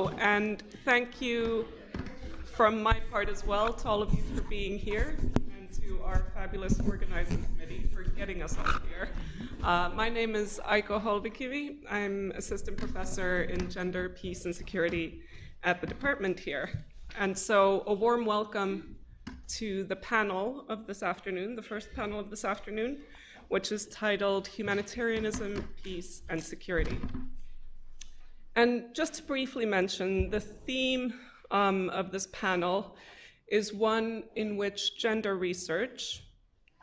And thank you from my part as well to all of you for being here and to our fabulous organizing committee for getting us all here. My name is Aiko Holvikivi. I'm assistant professor in gender, peace, and security at the department here. And so a warm welcome to the panel of this afternoon, the first panel of this afternoon, which is titled Humanitarianism, Peace, and Security. And just to briefly mention, the theme of this panel is one in which gender research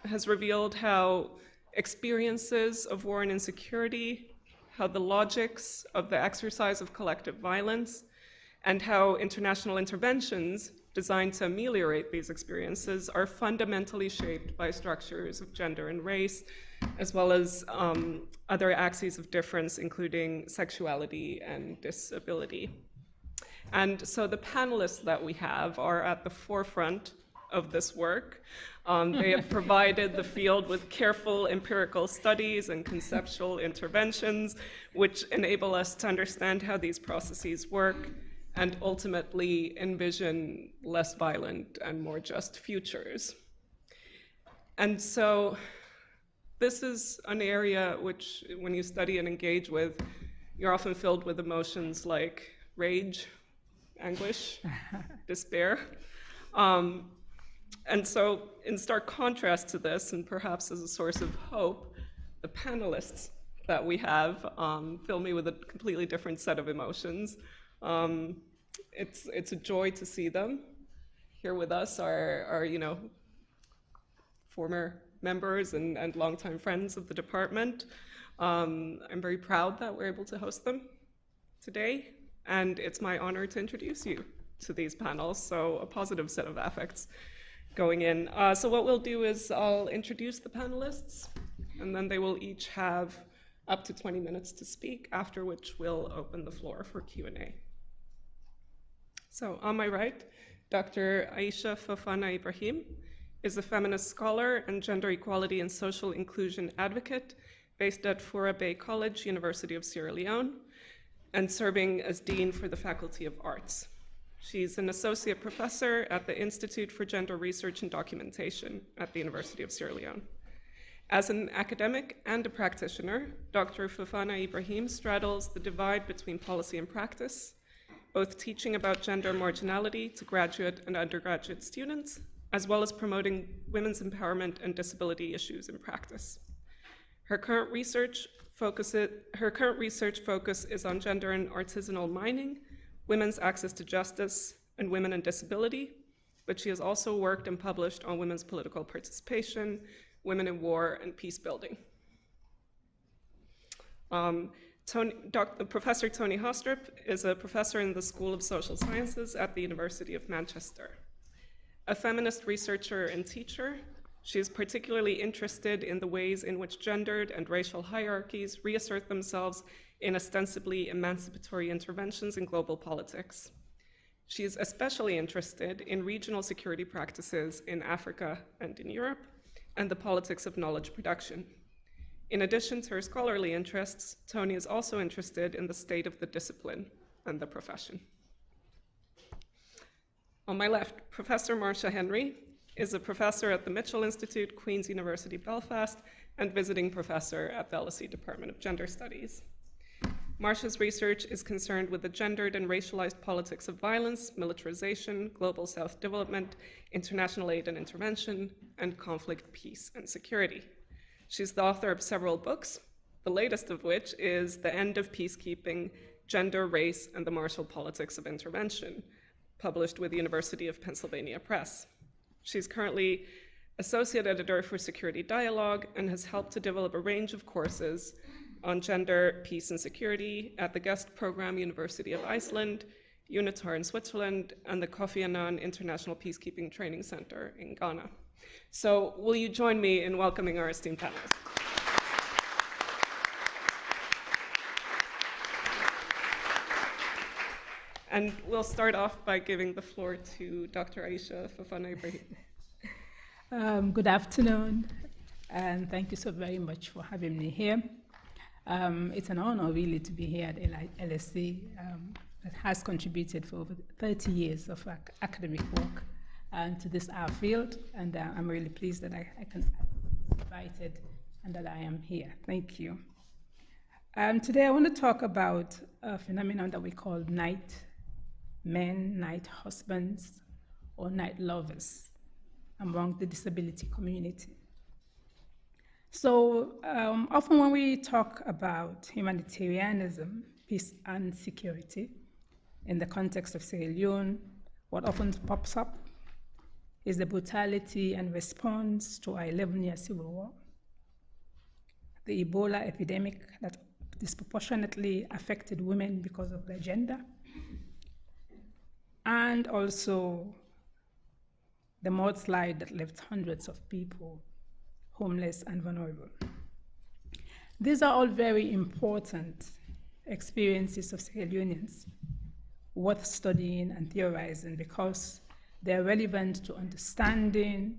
has revealed how experiences of war and insecurity, how the logics of the exercise of collective violence, and how international interventions designed to ameliorate these experiences are fundamentally shaped by structures of gender and race, as well as other axes of difference, including sexuality and disability. And so the panelists that we have are at the forefront of this work. They have provided the field with careful empirical studies and conceptual interventions, which enable us to understand how these processes work and ultimately envision less violent and more just futures. And so this is an area which, when you study and engage with, you're often filled with emotions like rage, anguish, despair. And so in stark contrast to this, and perhaps as a source of hope, the panelists that we have fill me with a completely different set of emotions. It's a joy to see them. Here with us are former members and longtime friends of the department. I'm very proud that we're able to host them today, and it's my honor to introduce you to these panels, so a positive set of affects going in. So what we'll do is I'll introduce the panelists, and then they will each have up to 20 minutes to speak, after which we'll open the floor for Q&A. So on my right, Dr. Aisha Ibrahim is a feminist scholar and gender equality and social inclusion advocate based at Fura Bay College, University of Sierra Leone, and serving as Dean for the Faculty of Arts. She's an associate professor at the Institute for Gender Research and Documentation at the University of Sierra Leone. As an academic and a practitioner, Dr. Fofana Ibrahim straddles the divide between policy and practice, both teaching about gender marginality to graduate and undergraduate students, as well as promoting women's empowerment and disability issues in practice. Her current research focus is on gender and artisanal mining, women's access to justice, and women and disability, but she has also worked and published on women's political participation, women in war, and peace building. Professor Toni Haastrup is a professor in the School of Social Sciences at the University of Manchester. A feminist researcher and teacher, she is particularly interested in the ways in which gendered and racial hierarchies reassert themselves in ostensibly emancipatory interventions in global politics. She is especially interested in regional security practices in Africa and in Europe, and the politics of knowledge production. In addition to her scholarly interests, Toni is also interested in the state of the discipline and the profession. On my left, Professor Marsha Henry is a professor at the Mitchell Institute, Queen's University, Belfast, and visiting professor at the LSE Department of Gender Studies. Marsha's research is concerned with the gendered and racialized politics of violence, militarization, global South development, international aid and intervention, and conflict, peace, and security. She's the author of several books, the latest of which is The End of Peacekeeping, Gender, Race, and the Martial Politics of Intervention, published with the University of Pennsylvania Press. She's currently associate editor for Security Dialogue and has helped to develop a range of courses on gender, peace, and security at the guest program University of Iceland, UNITAR in Switzerland, and the Kofi Annan International Peacekeeping Training Center in Ghana. So will you join me in welcoming our esteemed panelists? And we'll start off by giving the floor to Dr. Aisha Ibrahim. Good afternoon, and thank you so very much for having me here. It's an honor really to be here at LSE. that has contributed for over 30 years of academic work to this our field, and I'm really pleased that I can be invited and that I am here. Thank you. Today I want to talk about a phenomenon that we call night men, night husbands, or night lovers among the disability community. So often when we talk about humanitarianism, peace and security, in the context of Sierra Leone, what often pops up is the brutality and response to our 11-year civil war, the Ebola epidemic that disproportionately affected women because of their gender, and also the mudslide that left hundreds of people homeless and vulnerable. These are all very important experiences of Sierra Leoneans worth studying and theorizing because they're relevant to understanding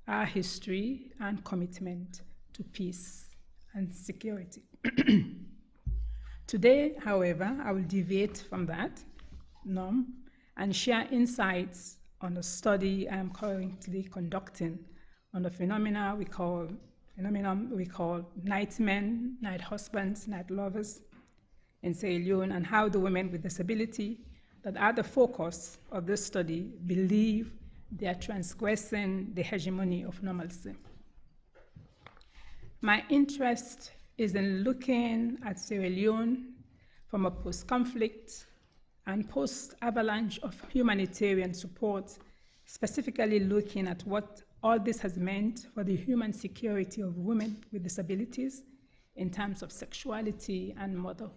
our history and commitment to peace and security. Today, however, I will deviate from that norm and share insights on a study I am currently conducting on the phenomenon we call night men, night husbands, night lovers in Sierra Leone, and how the women with disability that are the focus of this study believe they are transgressing the hegemony of normalcy. My interest is in looking at Sierra Leone from a post-conflict and post-avalanche of humanitarian support, specifically looking at what all this has meant for the human security of women with disabilities in terms of sexuality and motherhood.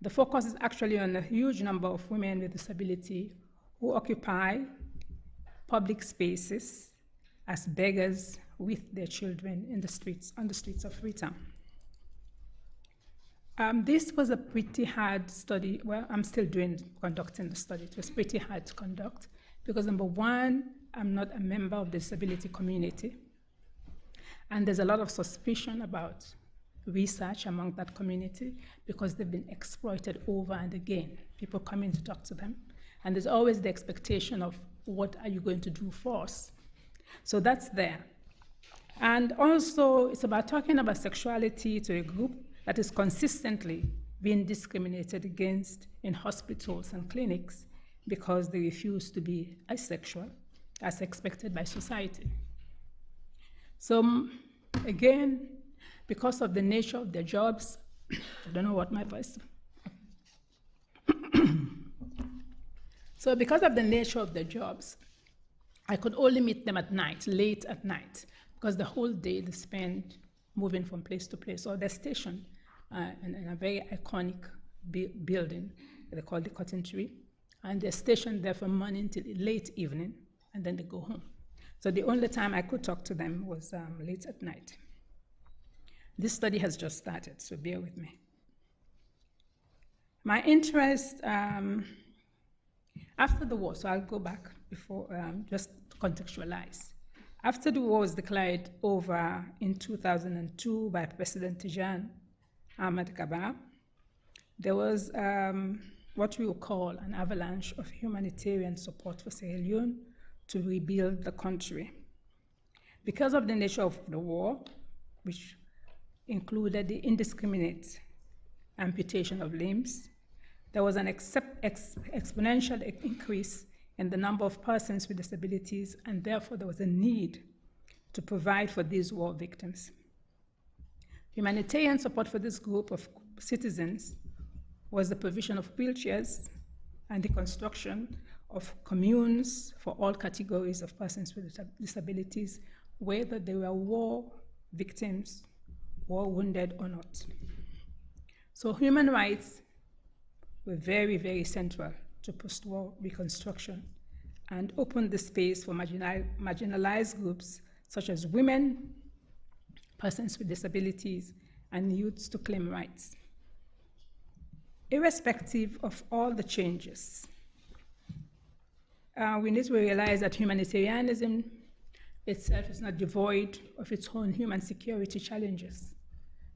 The focus is actually on a huge number of women with disability who occupy public spaces as beggars with their children in the streets, on the streets of Freetown. This was a pretty hard study. Well, I'm still conducting the study. It was pretty hard to conduct because, number one, I'm not a member of the disability community. And there's a lot of suspicion about research among that community because they've been exploited over and again. People come in to talk to them. And there's always the expectation of what are you going to do for us? So that's there. And also, it's about talking about sexuality to a group that is consistently being discriminated against in hospitals and clinics because they refuse to be asexual as expected by society. So again, because of the nature of their jobs, I don't know what my voice. So because of the nature of their jobs, I could only meet them at night, late at night, because the whole day they spend moving from place to place, or they're stationed in a very iconic building they call the Cotton Tree, and they're stationed there from morning till late evening, and then they go home. So the only time I could talk to them was late at night. This study has just started, so bear with me. My interest after the war, so I'll go back before, just to contextualize. After the war was declared over in 2002 by President Tijan Ahmed Kabar, there was what we will call an avalanche of humanitarian support for Sierra Leone to rebuild the country. Because of the nature of the war, which included the indiscriminate amputation of limbs, there was an exponential increase in the number of persons with disabilities, and therefore there was a need to provide for these war victims. Humanitarian support for this group of citizens was the provision of wheelchairs and the construction of communes for all categories of persons with disabilities, whether they were war victims, war wounded or not. So human rights were very, very central to post-war reconstruction and opened the space for marginalized groups such as women, persons with disabilities, and youths to claim rights. Irrespective of all the changes, we need to realize that humanitarianism itself is not devoid of its own human security challenges.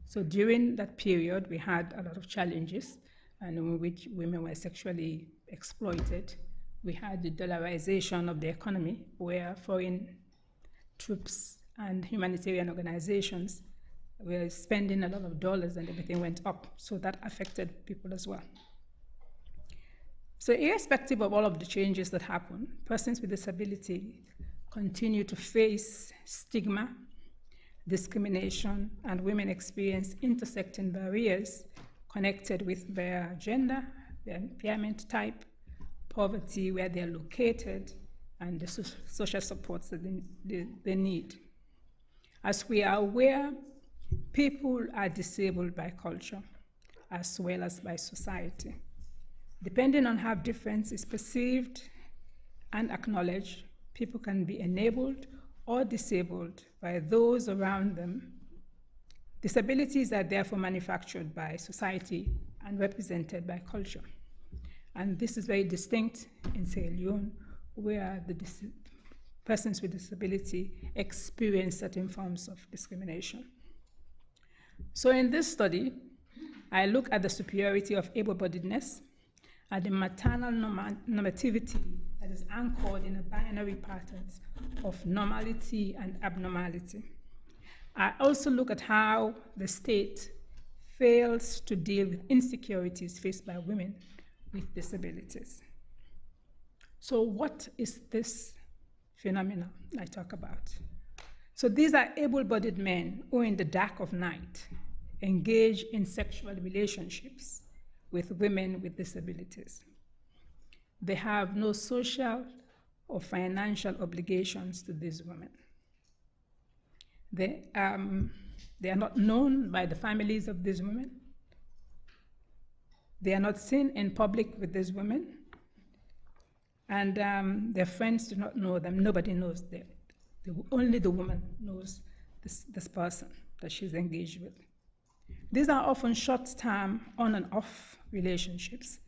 So during that period, we had a lot of challenges. and in which women were sexually exploited. We had the dollarization of the economy, where foreign troops and humanitarian organizations were spending a lot of dollars and everything went up. So that affected people as well. So irrespective of all of the changes that happen, persons with disability continue to face stigma, discrimination, and women experience intersecting barriers connected with their gender, their impairment type, poverty, where they're located, and the social supports that they need. As we are aware, people are disabled by culture as well as by society. Depending on how difference is perceived and acknowledged, people can be enabled or disabled by those around them. Disabilities are therefore manufactured by society and represented by culture. And this is very distinct in Sierra Leone, where the persons with disability experience certain forms of discrimination. So in this study, I look at the superiority of able-bodiedness, at the maternal normativity that is anchored in a binary patterns of normality and abnormality. I also look at how the state fails to deal with insecurities faced by women with disabilities. So what is this phenomenon I talk about? So these are able-bodied men who in the dark of night engage in sexual relationships with women with disabilities. They have no social or financial obligations to these women. They are not known by the families of these women. They are not seen in public with these women. And their friends do not know them. Nobody knows them. Only the woman knows this person that she's engaged with. These are often short-term, on and off relationships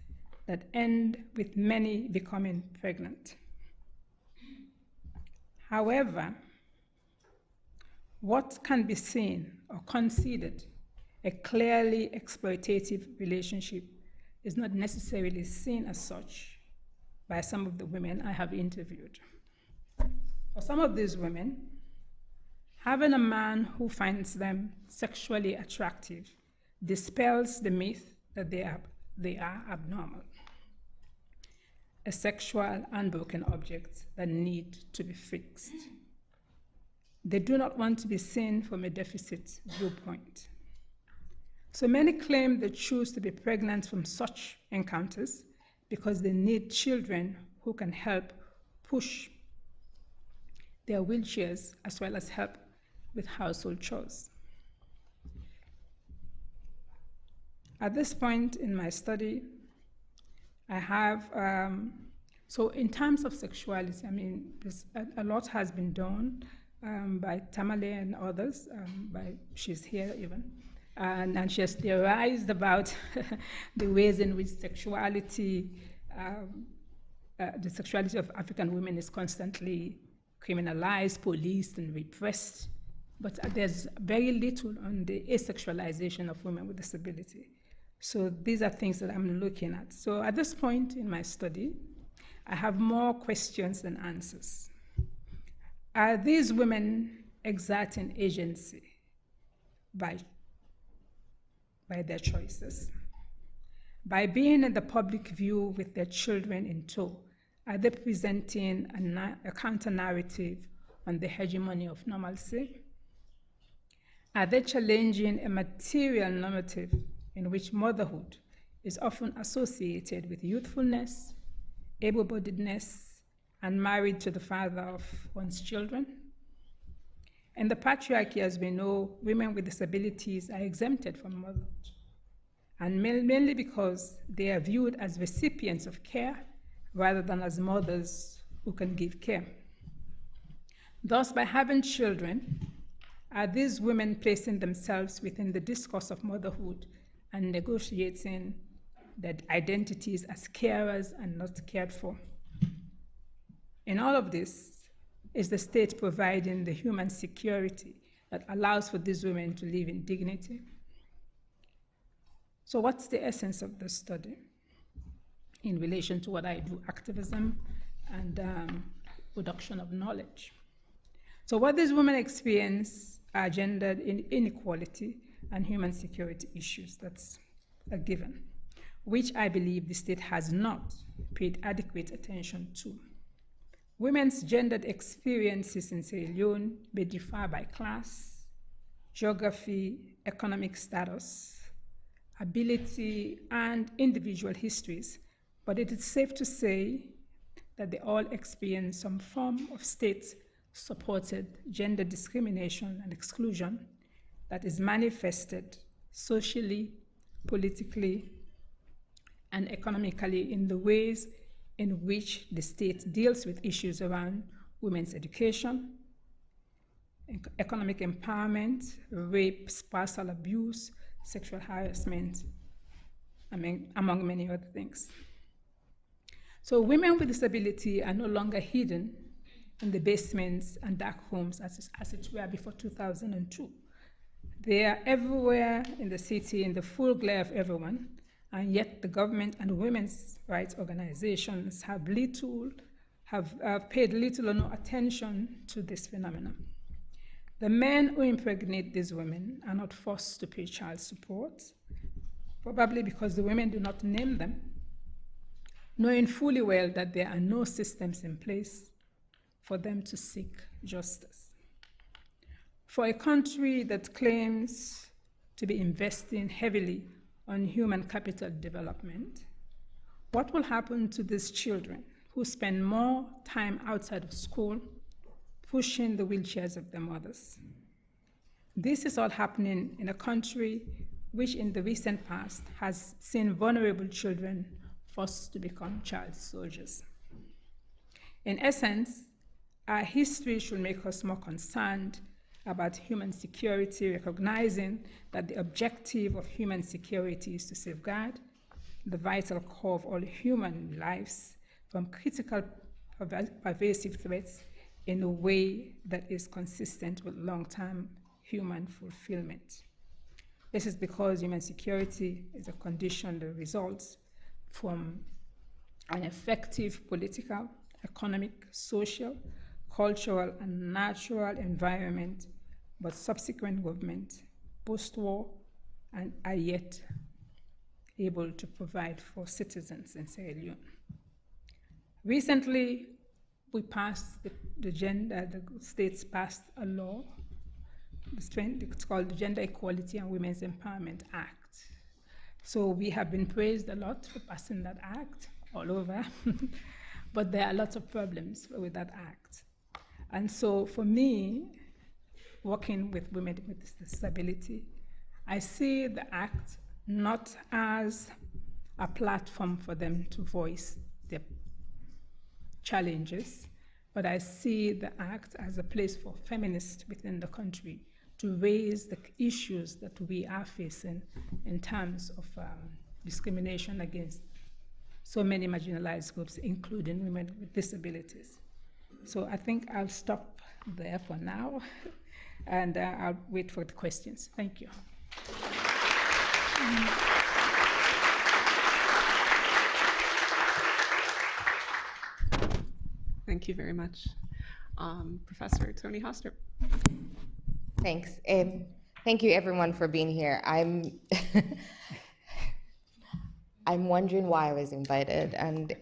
that end with many becoming pregnant. However, what can be seen or considered a clearly exploitative relationship is not necessarily seen as such by some of the women I have interviewed. For some of these women, having a man who finds them sexually attractive dispels the myth that they are abnormal, a sexual unbroken object that need to be fixed. They do not want to be seen from a deficit viewpoint. So many claim they choose to be pregnant from such encounters because they need children who can help push their wheelchairs as well as help with household chores. At this point in my study, I have, so in terms of sexuality, I mean, a lot has been done by Tamale and others, she's here even, and she has theorized about the ways in which sexuality, the sexuality of African women is constantly criminalized, policed, and repressed. But there's very little on the asexualization of women with disability. So these are things that I'm looking at. So at this point in my study, I have more questions than answers. Are these women exerting agency by their choices? By being in the public view with their children in tow, are they presenting a counter-narrative on the hegemony of normalcy? Are they challenging a material normative in which motherhood is often associated with youthfulness, able-bodiedness, and married to the father of one's children? In the patriarchy, as we know, women with disabilities are exempted from motherhood, and mainly because they are viewed as recipients of care rather than as mothers who can give care. Thus, by having children, are these women placing themselves within the discourse of motherhood and negotiating their identities as carers and not cared for? In all of this, is the state providing the human security that allows for these women to live in dignity? So what's the essence of this study in relation to what I do, activism and production of knowledge? So what these women experience are gender inequality and human security issues. That's a given, which I believe the state has not paid adequate attention to. Women's gendered experiences in Sierra Leone may differ by class, geography, economic status, ability, and individual histories, but it is safe to say that they all experience some form of state-supported gender discrimination and exclusion that is manifested socially, politically, and economically in the ways in which the state deals with issues around women's education, economic empowerment, rape, spousal abuse, sexual harassment, among many other things. So women with disability are no longer hidden in the basements and dark rooms as it were before 2002. They are everywhere in the city in the full glare of everyone, and yet the government and women's rights organizations have paid little or no attention to this phenomenon. The men who impregnate these women are not forced to pay child support, probably because the women do not name them, knowing fully well that there are no systems in place for them to seek justice. For a country that claims to be investing heavily on human capital development, what will happen to these children who spend more time outside of school pushing the wheelchairs of their mothers? This is all happening in a country which in the recent past has seen vulnerable children forced to become child soldiers. In essence, our history should make us more concerned about human security, recognizing that the objective of human security is to safeguard the vital core of all human lives from critical pervasive threats in a way that is consistent with long-term human fulfillment. This is because human security is a condition that results from an effective political, economic, social, cultural, and natural environment, but subsequent government, post-war, and are yet able to provide for citizens in Sierra Leone. Recently, we passed the states passed a law. It's called the Gender Equality and Women's Empowerment Act. So we have been praised a lot for passing that act all over, but there are lots of problems with that act. And so for me, working with women with disability, I see the act not as a platform for them to voice their challenges, but I see the act as a place for feminists within the country to raise the issues that we are facing in terms of discrimination against so many marginalized groups, including women with disabilities. So I think I'll stop there for now, and I'll wait for the questions. Thank you. Thank you very much. Professor Toni Haastrup. Thanks. Thank you, everyone, for being here. I'm wondering why I was invited, and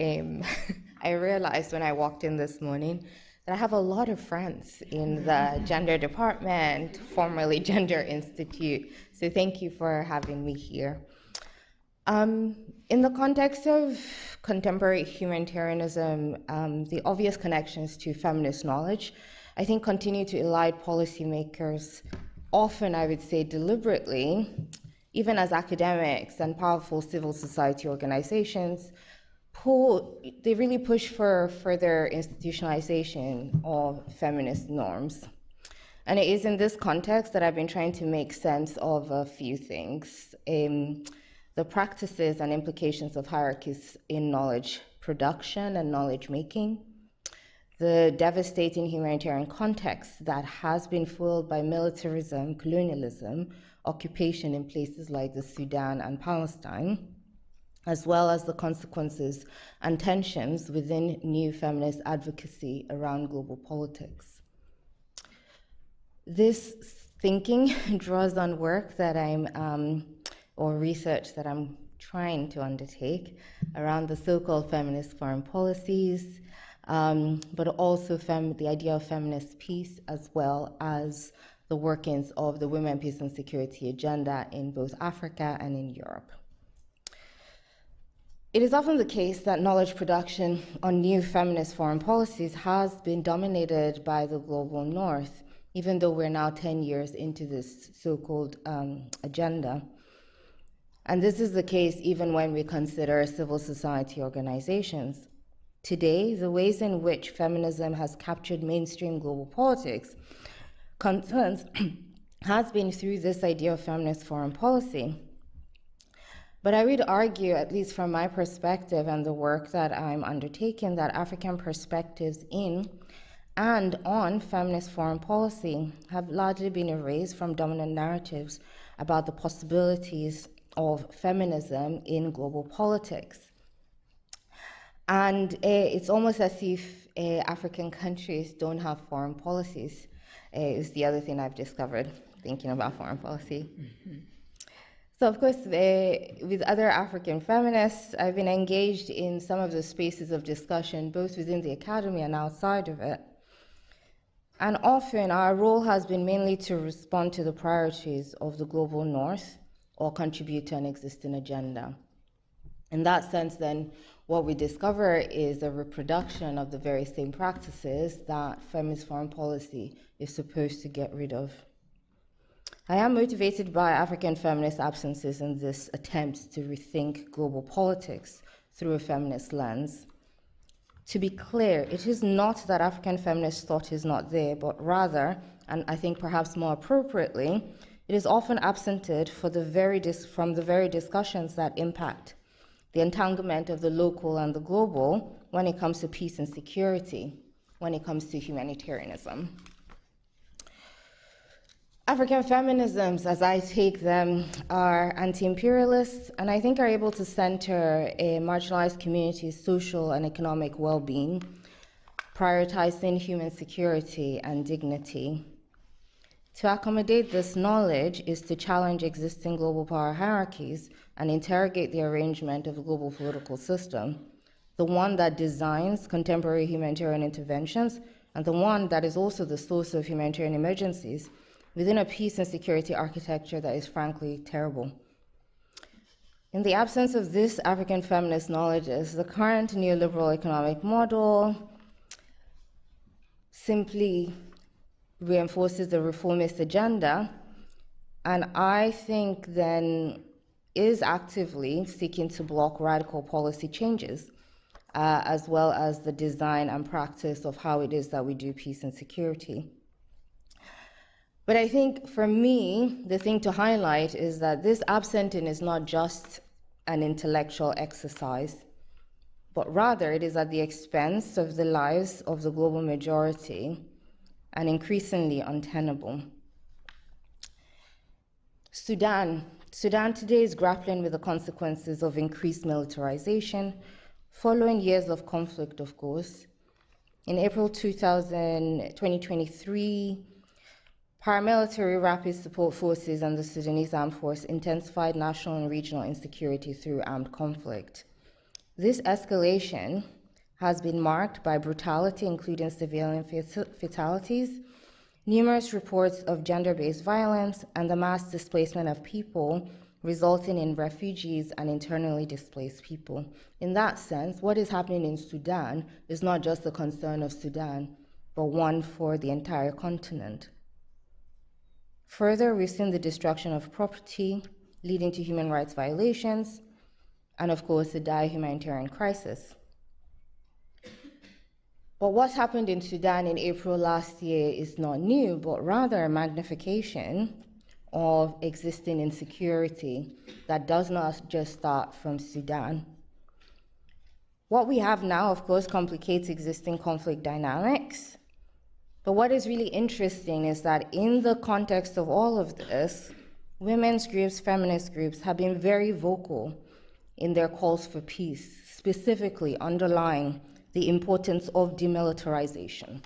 I realized when I walked in this morning that I have a lot of friends in the gender department, formerly Gender Institute, so thank you for having me here. In the context of contemporary humanitarianism, the obvious connections to feminist knowledge, I think, continue to elide policymakers, often, I would say, deliberately, even as academics and powerful civil society organizations they really push for further institutionalization of feminist norms. And it is in this context that I've been trying to make sense of a few things. The practices and implications of hierarchies in knowledge production and knowledge making, the devastating humanitarian context that has been fueled by militarism, colonialism, occupation in places like the Sudan and Palestine, as well as the consequences and tensions within new feminist advocacy around global politics. This thinking draws on work that or research that I'm trying to undertake around the so-called feminist foreign policies, but also the idea of feminist peace, as well as the workings of the women, peace and security agenda in both Africa and in Europe. It is often the case that knowledge production on new feminist foreign policies has been dominated by the global north, even though we're now 10 years into this so-called agenda. And this is the case even when we consider civil society organizations. Today, the ways in which feminism has captured mainstream global politics concerns has been through this idea of feminist foreign policy. But I would argue, at least from my perspective and the work that I'm undertaking, that African perspectives in and on feminist foreign policy have largely been erased from dominant narratives about the possibilities of feminism in global politics. And it's almost as if African countries don't have foreign policies, is the other thing I've discovered thinking about foreign policy. Mm-hmm. So of course, with other African feminists, I've been engaged in some of the spaces of discussion, both within the academy and outside of it. And often our role has been mainly to respond to the priorities of the global north or contribute to an existing agenda. In that sense, then, what we discover is a reproduction of the very same practices that feminist foreign policy is supposed to get rid of. I am motivated by African feminist absences in this attempt to rethink global politics through a feminist lens. To be clear, it is not that African feminist thought is not there, but rather, and I think perhaps more appropriately, it is often absented from the very discussions that impact the entanglement of the local and the global when it comes to peace and security, when it comes to humanitarianism. African feminisms, as I take them, are anti-imperialist and I think are able to center a marginalized community's social and economic well-being, prioritizing human security and dignity. To accommodate this knowledge is to challenge existing global power hierarchies and interrogate the arrangement of the global political system, the one that designs contemporary humanitarian interventions and the one that is also the source of humanitarian emergencies within a peace and security architecture that is frankly terrible. In the absence of this African feminist knowledge, the current neoliberal economic model simply reinforces the reformist agenda, and I think then is actively seeking to block radical policy changes, as well as the design and practice of how it is that we do peace and security. But I think for me, the thing to highlight is that this absenting is not just an intellectual exercise, but rather it is at the expense of the lives of the global majority and increasingly untenable. Sudan today is grappling with the consequences of increased militarization following years of conflict, of course. In April 2023, paramilitary rapid support forces and the Sudanese Armed Force intensified national and regional insecurity through armed conflict. This escalation has been marked by brutality, including civilian fatalities, numerous reports of gender-based violence, and the mass displacement of people, resulting in refugees and internally displaced people. In that sense, what is happening in Sudan is not just the concern of Sudan, but one for the entire continent. Further, we've seen the destruction of property, leading to human rights violations, and of course, the dire humanitarian crisis. But what happened in Sudan in April last year is not new, but rather a magnification of existing insecurity that does not just start from Sudan. What we have now, of course, complicates existing conflict dynamics. But what is really interesting is that in the context of all of this, women's groups, feminist groups have been very vocal in their calls for peace, specifically underlying the importance of demilitarization.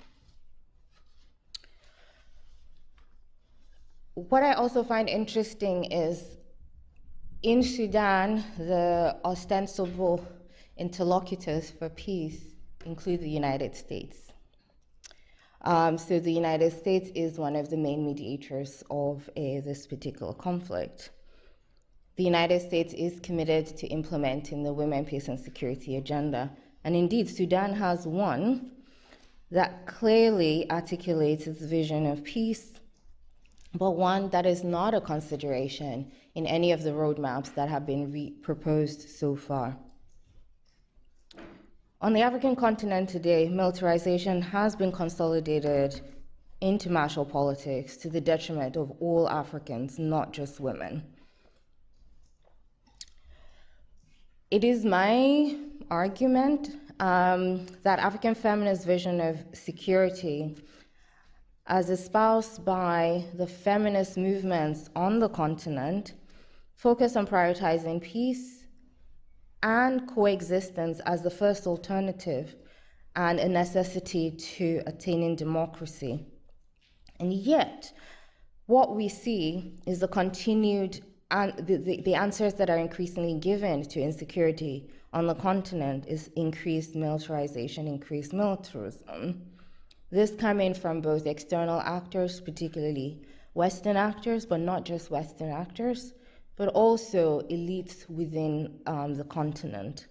What I also find interesting is in Sudan, the ostensible interlocutors for peace include the United States. So the United States is one of the main mediators of this particular conflict. The United States is committed to implementing the Women, Peace and Security agenda. And indeed, Sudan has one that clearly articulates its vision of peace, but one that is not a consideration in any of the roadmaps that have been proposed so far. On the African continent today, militarization has been consolidated into martial politics to the detriment of all Africans, not just women. It is my argument that African feminist vision of security, as espoused by the feminist movements on the continent, focus on prioritizing peace and coexistence as the first alternative and a necessity to attaining democracy. And yet, what we see is the continued the answers that are increasingly given to insecurity on the continent is increased militarization, increased militarism. This coming from both external actors, particularly Western actors, but not just Western actors, but also elites within the continent.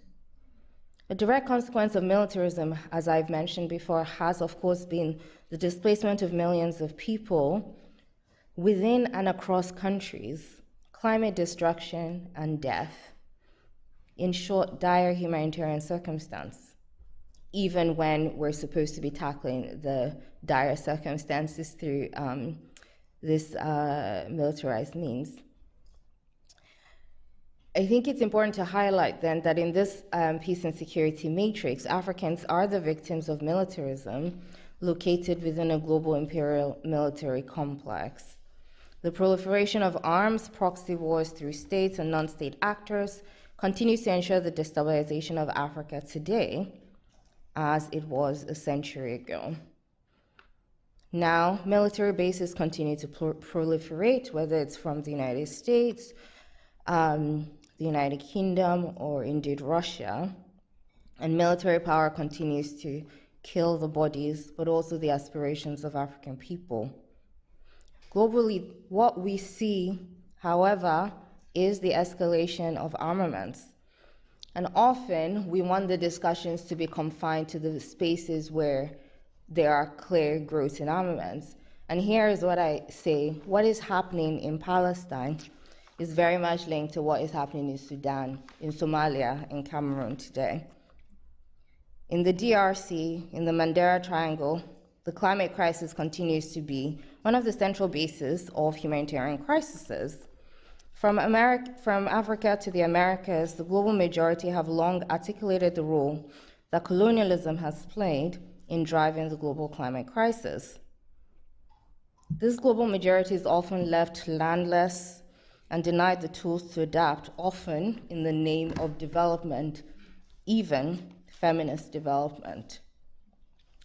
A direct consequence of militarism, as I've mentioned before, has of course been the displacement of millions of people within and across countries, climate destruction and death. In short, dire humanitarian circumstance, even when we're supposed to be tackling the dire circumstances through this militarized means. I think it's important to highlight then that in this peace and security matrix, Africans are the victims of militarism located within a global imperial military complex. The proliferation of arms, proxy wars through states and non-state actors continues to ensure the destabilization of Africa today as it was a century ago. Now, military bases continue to proliferate, whether it's from the United States, the United Kingdom, or indeed Russia, and military power continues to kill the bodies, but also the aspirations of African people. Globally, what we see, however, is the escalation of armaments. And often, we want the discussions to be confined to the spaces where there are clear growth in armaments. And here is what I say: what is happening in Palestine is very much linked to what is happening in Sudan, in Somalia, in Cameroon today. In the DRC, in the Mandera Triangle, the climate crisis continues to be one of the central bases of humanitarian crises. From Africa to the Americas, the global majority have long articulated the role that colonialism has played in driving the global climate crisis. This global majority is often left landless and denied the tools to adapt, often in the name of development, even feminist development.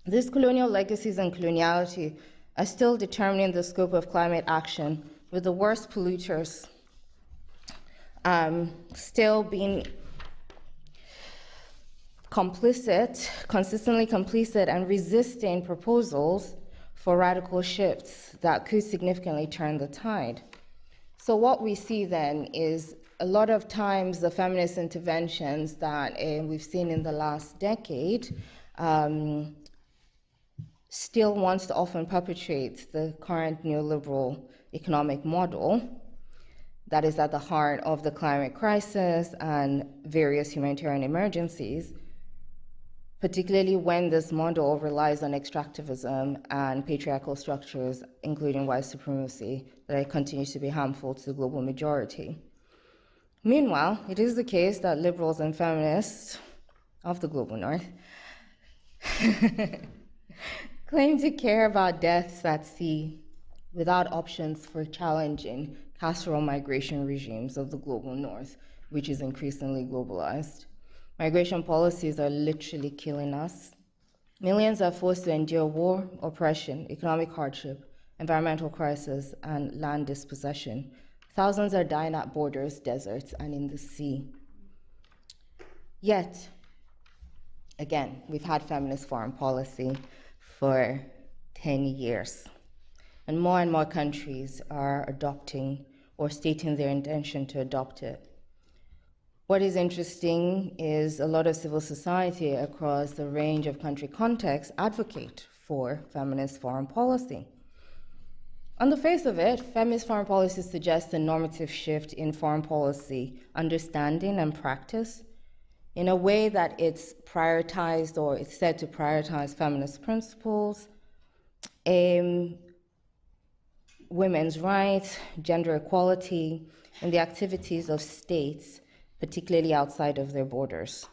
These colonial legacies and coloniality are still determining the scope of climate action, with the worst polluters still being consistently complicit and resisting proposals for radical shifts that could significantly turn the tide. So what we see then is a lot of times the feminist interventions that we've seen in the last decade still wants to often perpetuate the current neoliberal economic model that is at the heart of the climate crisis and various humanitarian emergencies, particularly when this model relies on extractivism and patriarchal structures, including white supremacy, that continues to be harmful to the global majority. Meanwhile, it is the case that liberals and feminists of the global north claim to care about deaths at sea without options for challenging pastoral migration regimes of the global north, which is increasingly globalized. Migration policies are literally killing us. Millions are forced to endure war, oppression, economic hardship, environmental crisis, and land dispossession. Thousands are dying at borders, deserts, and in the sea. Yet, again, we've had feminist foreign policy for 10 years. And more countries are adopting or stating their intention to adopt it. What is interesting is a lot of civil society across a range of country contexts advocate for feminist foreign policy. On the face of it, feminist foreign policy suggests a normative shift in foreign policy understanding and practice in a way that it's prioritized, or it's said to prioritize feminist principles, women's rights, gender equality, and the activities of states, particularly outside of their borders.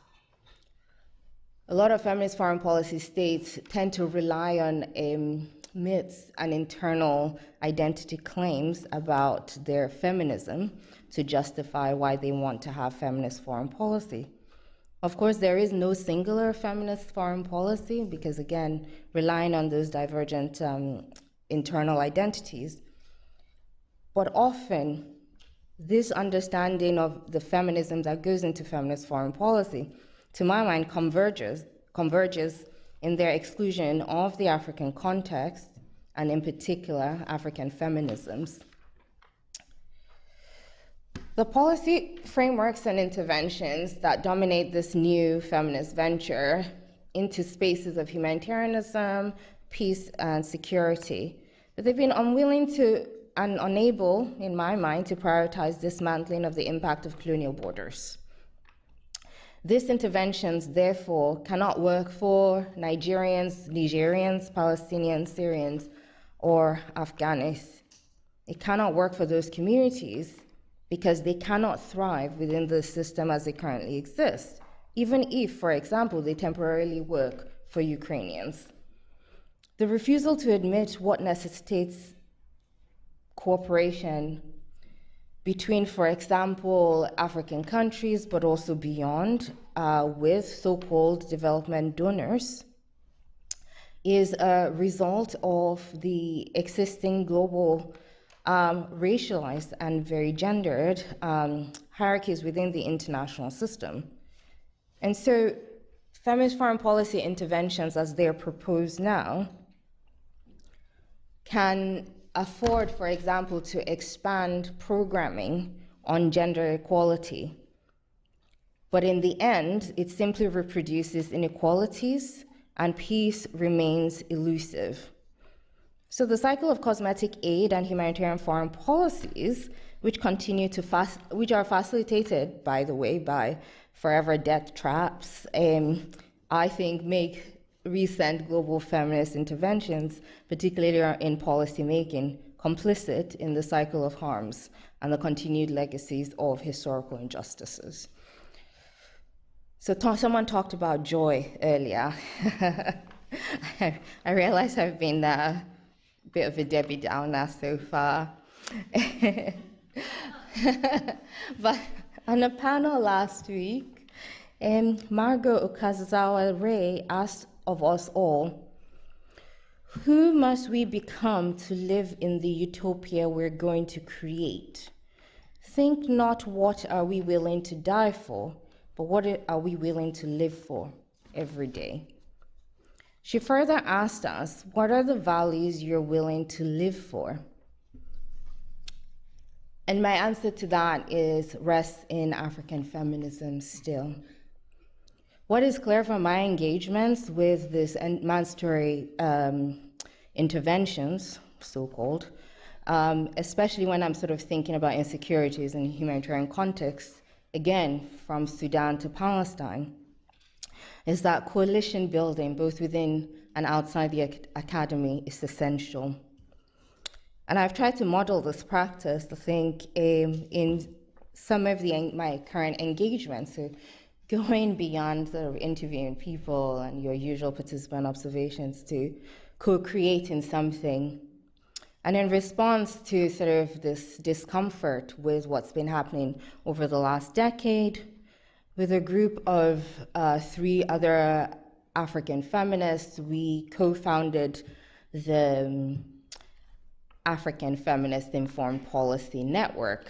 A lot of feminist foreign policy states tend to rely on myths and internal identity claims about their feminism to justify why they want to have feminist foreign policy. Of course, there is no singular feminist foreign policy because, again, relying on those divergent internal identities. But often, this understanding of the feminism that goes into feminist foreign policy, to my mind, converges in their exclusion of the African context, and in particular, African feminisms. The policy frameworks and interventions that dominate this new feminist venture into spaces of humanitarianism, peace, and security, but they've been unwilling to and unable, in my mind, to prioritize dismantling of the impact of colonial borders. These interventions, therefore, cannot work for Nigerians, Palestinians, Syrians, or Afghans. It cannot work for those communities because they cannot thrive within the system as it currently exists, even if, for example, they temporarily work for Ukrainians. The refusal to admit what necessitates cooperation between, for example, African countries, but also beyond, with so-called development donors, is a result of the existing global racialized and very gendered hierarchies within the international system. And so feminist foreign policy interventions as they're proposed now can afford, for example, to expand programming on gender equality. But in the end, it simply reproduces inequalities and peace remains elusive. So the cycle of cosmetic aid and humanitarian foreign policies, which are facilitated, by the way, by forever death traps, I think make recent global feminist interventions, particularly in policymaking, complicit in the cycle of harms and the continued legacies of historical injustices. So someone talked about joy earlier. I realize I've been a bit of a Debbie Downer so far. But on a panel last week, Margot Okazawa-Ray asked of us all, who must we become to live in the utopia we're going to create? Think not what are we willing to die for, but what are we willing to live for every day? She further asked us, what are the values you're willing to live for? And my answer to that is rests in African feminism still. What is clear from my engagements with these emancipatory interventions, so-called, especially when I'm sort of thinking about insecurities in humanitarian contexts, again, from Sudan to Palestine, is that coalition building, both within and outside the academy, is essential. And I've tried to model this practice, I think, in some of my current engagements. So going beyond sort of interviewing people and your usual participant observations to co-creating something. And in response to sort of this discomfort with what's been happening over the last decade, with a group of 3 other African feminists, we co-founded the African Feminist Informed Policy Network.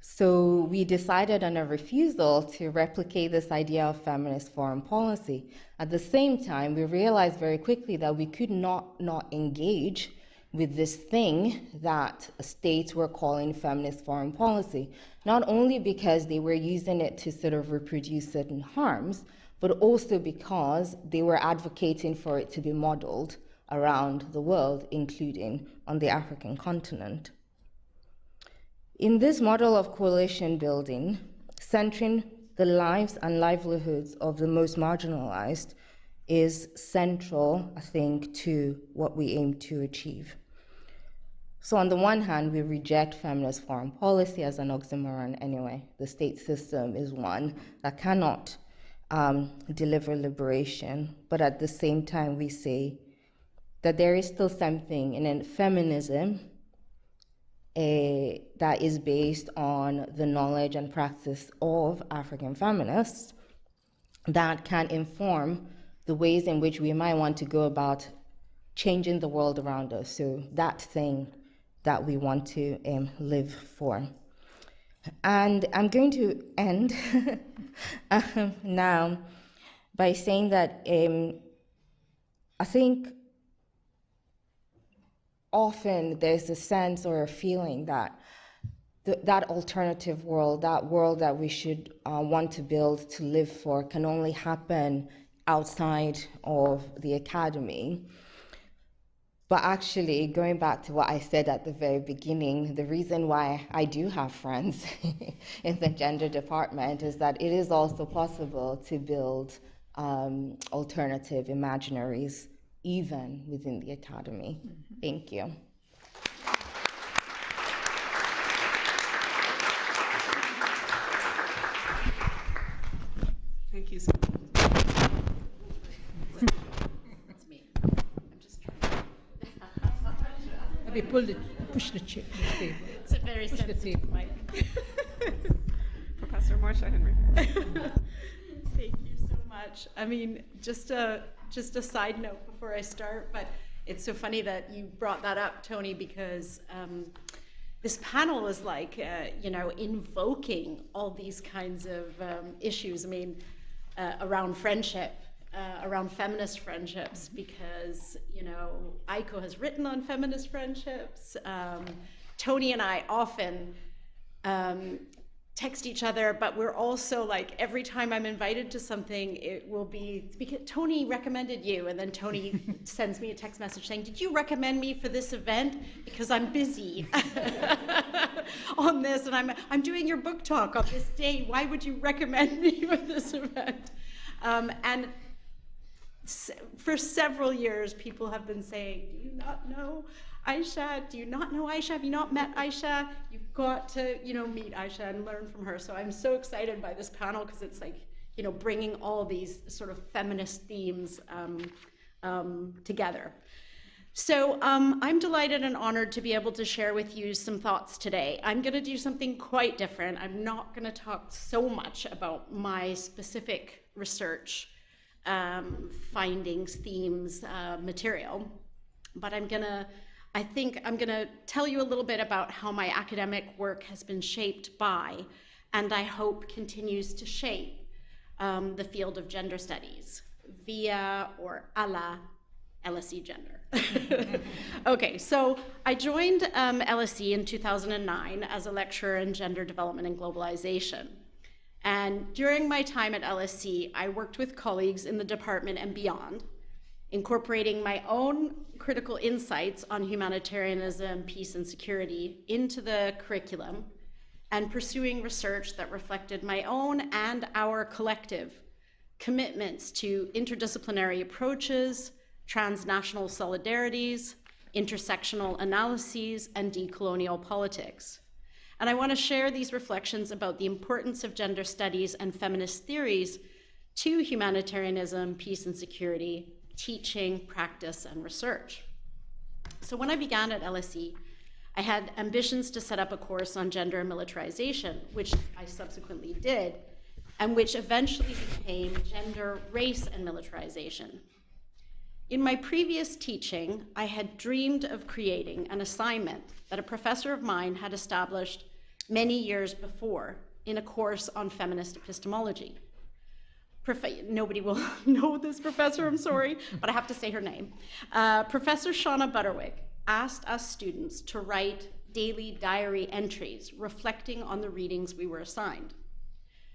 So we decided on a refusal to replicate this idea of feminist foreign policy. At the same time, we realized very quickly that we could not engage with this thing that states were calling feminist foreign policy, not only because they were using it to sort of reproduce certain harms, but also because they were advocating for it to be modeled around the world, including on the African continent. In this model of coalition building, centering the lives and livelihoods of the most marginalized is central, I think, to what we aim to achieve. So on the one hand, we reject feminist foreign policy as an oxymoron anyway. The state system is one that cannot deliver liberation, but at the same time, we say that there is still something in feminism that is based on the knowledge and practice of African feminists that can inform the ways in which we might want to go about changing the world around us. So that thing that we want to live for. And I'm going to end now by saying that I think often there's a sense or a feeling that that alternative world, that world that we should want to build to live for, can only happen outside of the academy. But actually, going back to what I said at the very beginning, the reason why I do have friends in the gender department is that it is also possible to build alternative imaginaries even within the academy. Mm-hmm. Thank you. Thank you so much. That's me. I'm just trying. Maybe push the table. It's a very sensitive mic. Professor Marsha Henry. Thank you so much. I mean, just a side note before I start, but it's so funny that you brought that up, Toni, because this panel is like, invoking all these kinds of issues. I mean, around friendship, around feminist friendships, because, Aiko has written on feminist friendships. Toni and I often text each other, but we're also like, every time I'm invited to something, it will be because Toni recommended you, and then Toni sends me a text message saying, did you recommend me for this event? Because I'm busy on this, and I'm doing your book talk on this day. Why would you recommend me for this event? And for several years, people have been saying, do you not know Aisha? Do you not know Aisha? Have you not met Aisha? You've got to, meet Aisha and learn from her. So I'm so excited by this panel because it's like, bringing all these sort of feminist themes together. So I'm delighted and honored to be able to share with you some thoughts today. I'm going to do something quite different. I'm not going to talk so much about my specific research findings, themes, material, but I think I'm gonna tell you a little bit about how my academic work has been shaped by, and I hope continues to shape, the field of gender studies via or a la LSE Gender. Okay, so I joined LSE in 2009 as a lecturer in gender development and globalization. And during my time at LSE, I worked with colleagues in the department and beyond, incorporating my own critical insights on humanitarianism, peace, and security into the curriculum, and pursuing research that reflected my own and our collective commitments to interdisciplinary approaches, transnational solidarities, intersectional analyses, and decolonial politics. And I want to share these reflections about the importance of gender studies and feminist theories to humanitarianism, peace and security, teaching, practice, and research. So when I began at LSE, I had ambitions to set up a course on gender and militarization, which I subsequently did, and which eventually became gender, race, and militarization. In my previous teaching, I had dreamed of creating an assignment that a professor of mine had established many years before in a course on feminist epistemology. Nobody will know this professor, I'm sorry, but I have to say her name. Professor Shauna Butterwick asked us students to write daily diary entries reflecting on the readings we were assigned.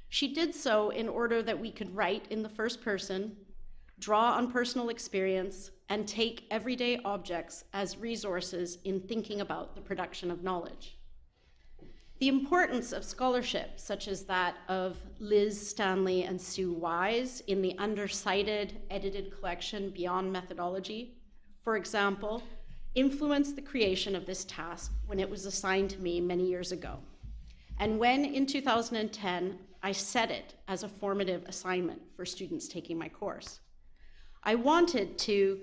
She did so in order that we could write in the first person, draw on personal experience, and take everyday objects as resources in thinking about the production of knowledge. The importance of scholarship, such as that of Liz Stanley and Sue Wise in the undercited edited collection Beyond Methodology, for example, influenced the creation of this task when it was assigned to me many years ago. And when, in 2010, I set it as a formative assignment for students taking my course. I wanted to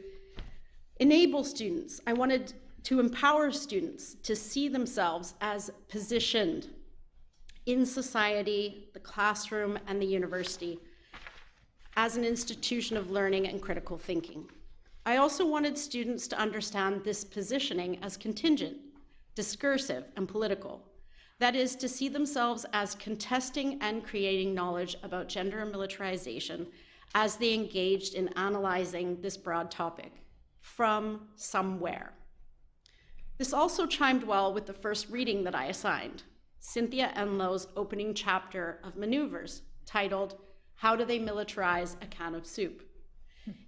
enable students, I wanted to empower students to see themselves as positioned in society, the classroom, and the university as an institution of learning and critical thinking. I also wanted students to understand this positioning as contingent, discursive, and political. That is, to see themselves as contesting and creating knowledge about gender and militarization as they engaged in analyzing this broad topic from somewhere. This also chimed well with the first reading that I assigned, Cynthia Enlow's opening chapter of Maneuvers, titled, How Do They Militarize a Can of Soup?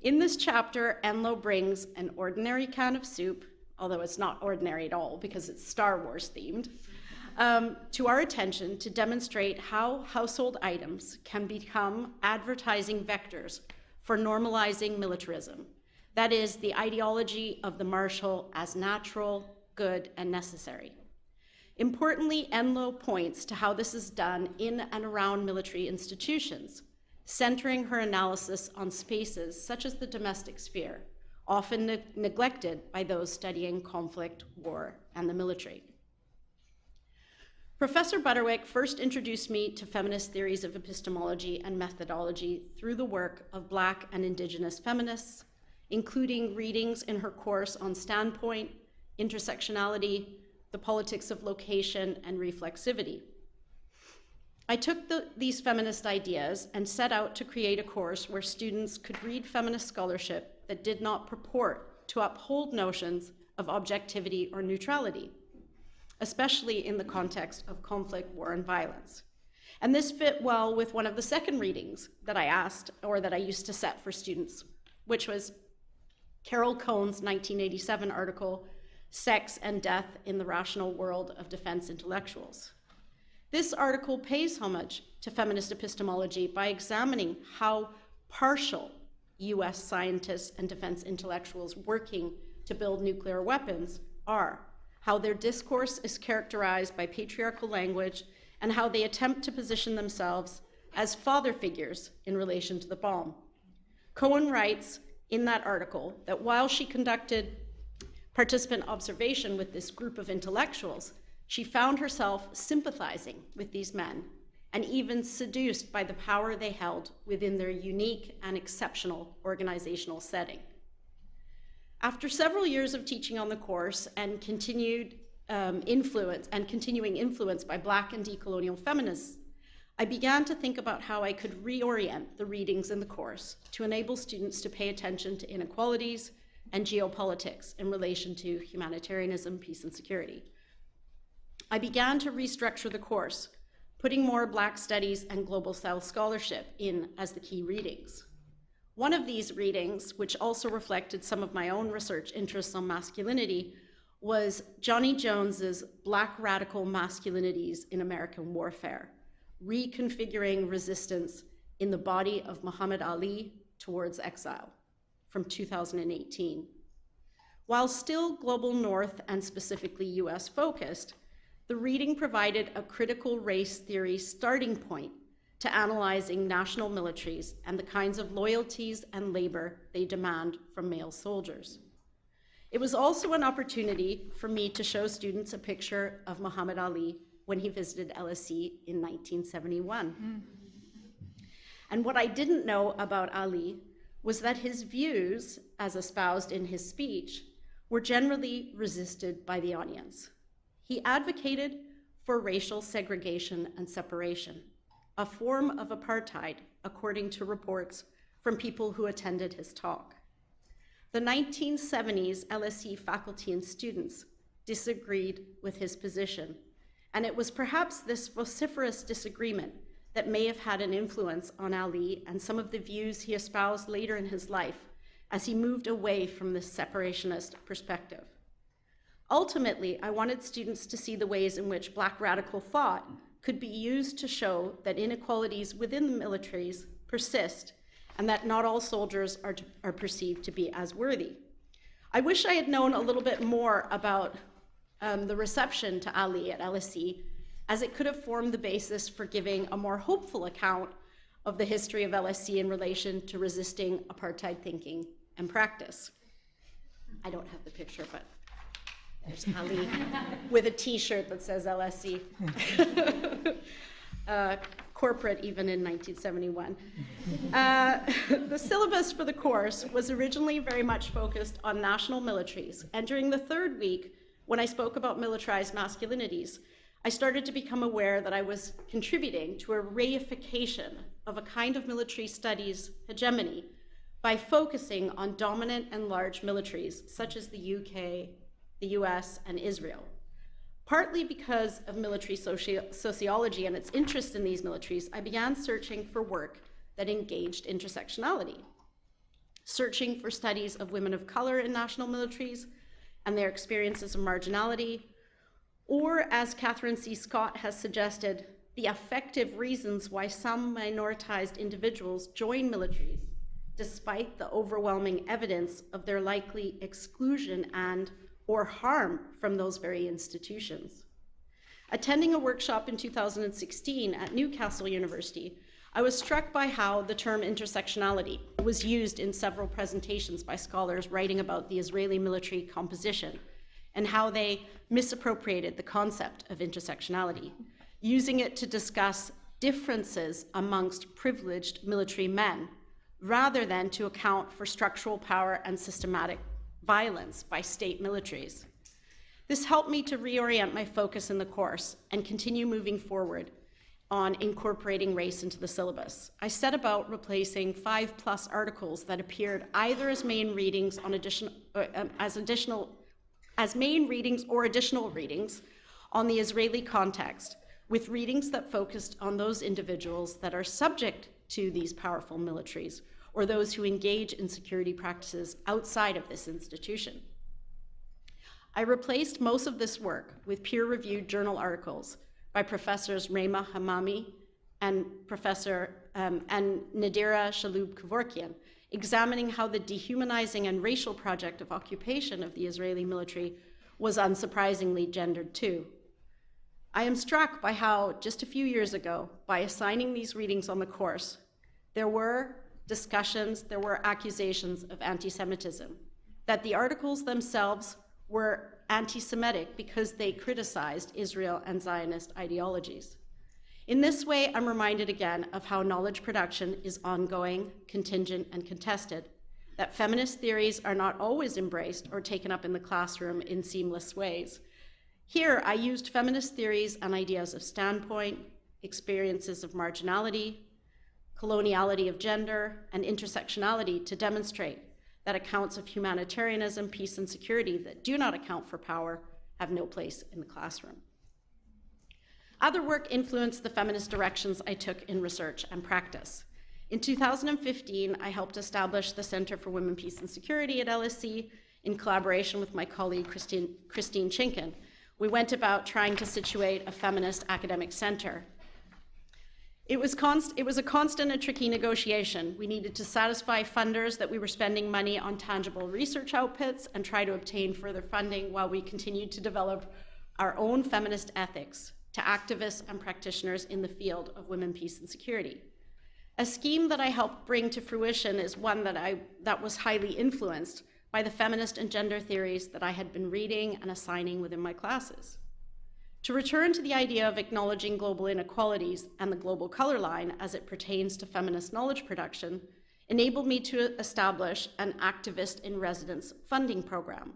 In this chapter, Enlow brings an ordinary can of soup, although it's not ordinary at all because it's Star Wars themed, to our attention to demonstrate how household items can become advertising vectors for normalizing militarism. That is, the ideology of the martial as natural, good, and necessary. Importantly, Enlow points to how this is done in and around military institutions, centering her analysis on spaces such as the domestic sphere, often neglected by those studying conflict, war, and the military. Professor Butterwick first introduced me to feminist theories of epistemology and methodology through the work of Black and Indigenous feminists, including readings in her course on standpoint, intersectionality, the politics of location, and reflexivity. I took these feminist ideas and set out to create a course where students could read feminist scholarship that did not purport to uphold notions of objectivity or neutrality, especially in the context of conflict, war, and violence. And this fit well with one of the second readings that I asked, or that I used to set for students, which was Carol Cohn's 1987 article, Sex and Death in the Rational World of Defense Intellectuals. This article pays homage to feminist epistemology by examining how partial US scientists and defense intellectuals working to build nuclear weapons are, how their discourse is characterized by patriarchal language, and how they attempt to position themselves as father figures in relation to the bomb. Cohen writes in that article that while she conducted participant observation with this group of intellectuals, she found herself sympathizing with these men and even seduced by the power they held within their unique and exceptional organizational setting. After several years of teaching on the course and continuing influence by Black and decolonial feminists, I began to think about how I could reorient the readings in the course to enable students to pay attention to inequalities and geopolitics in relation to humanitarianism, peace, and security. I began to restructure the course, putting more Black studies and global South scholarship in as the key readings. One of these readings, which also reflected some of my own research interests on masculinity, was Johnny Jones's Black Radical Masculinities in American Warfare, Reconfiguring Resistance in the Body of Muhammad Ali Towards Exile, from 2018. While still global North and specifically US focused, the reading provided a critical race theory starting point to analyzing national militaries and the kinds of loyalties and labor they demand from male soldiers. It was also an opportunity for me to show students a picture of Muhammad Ali when he visited LSE in 1971. And what I didn't know about Ali was that his views, as espoused in his speech, were generally resisted by the audience. He advocated for racial segregation and separation, a form of apartheid, according to reports from people who attended his talk. The 1970s LSE faculty and students disagreed with his position, and it was perhaps this vociferous disagreement that may have had an influence on Ali and some of the views he espoused later in his life as he moved away from this separationist perspective. Ultimately, I wanted students to see the ways in which Black radical thought could be used to show that inequalities within the militaries persist and that not all soldiers are perceived to be as worthy. I wish I had known a little bit more about the reception to Ali at LSE, as it could have formed the basis for giving a more hopeful account of the history of LSE in relation to resisting apartheid thinking and practice. I don't have the picture, but there's Ali with a t-shirt that says LSE. Corporate even in 1971. The syllabus for the course was originally very much focused on national militaries, and during the third week, when I spoke about militarized masculinities, I started to become aware that I was contributing to a reification of a kind of military studies hegemony by focusing on dominant and large militaries, such as the UK, the US, and Israel. Partly because of military sociology and its interest in these militaries, I began searching for work that engaged intersectionality, searching for studies of women of color in national militaries and their experiences of marginality, or, as Catherine C. Scott has suggested, the affective reasons why some minoritized individuals join militaries, despite the overwhelming evidence of their likely exclusion and or harm from those very institutions. Attending a workshop in 2016 at Newcastle University, I was struck by how the term intersectionality was used in several presentations by scholars writing about the Israeli military composition and how they misappropriated the concept of intersectionality, using it to discuss differences amongst privileged military men rather than to account for structural power and systematic violence by state militaries. This helped me to reorient my focus in the course and continue moving forward on incorporating race into the syllabus. I set about replacing 5+ articles that appeared either as main readings on as main readings or additional readings on the Israeli context, with readings that focused on those individuals that are subject to these powerful militaries or those who engage in security practices outside of this institution. I replaced most of this work with peer-reviewed journal articles by Professors Reima Hamami and Nadira Shalhoub-Kevorkian, examining how the dehumanizing and racial project of occupation of the Israeli military was unsurprisingly gendered too. I am struck by how, just a few years ago, by assigning these readings on the course, there were discussions, there were accusations of anti-Semitism, that the articles themselves were anti-Semitic because they criticized Israel and Zionist ideologies. In this way, I'm reminded again of how knowledge production is ongoing, contingent, and contested, that feminist theories are not always embraced or taken up in the classroom in seamless ways. Here, I used feminist theories and ideas of standpoint, experiences of marginality, coloniality of gender, and intersectionality to demonstrate that accounts of humanitarianism, peace, and security that do not account for power have no place in the classroom. Other work influenced the feminist directions I took in research and practice. In 2015, I helped establish the Center for Women, Peace, and Security at LSE in collaboration with my colleague Christine Chinkin. We went about trying to situate a feminist academic center. It was a constant and tricky negotiation. We needed to satisfy funders that we were spending money on tangible research outputs and try to obtain further funding while we continued to develop our own feminist ethics to activists and practitioners in the field of women, peace, and security. A scheme that I helped bring to fruition is one that was highly influenced by the feminist and gender theories that I had been reading and assigning within my classes. To return to the idea of acknowledging global inequalities and the global color line as it pertains to feminist knowledge production enabled me to establish an activist in residence funding program.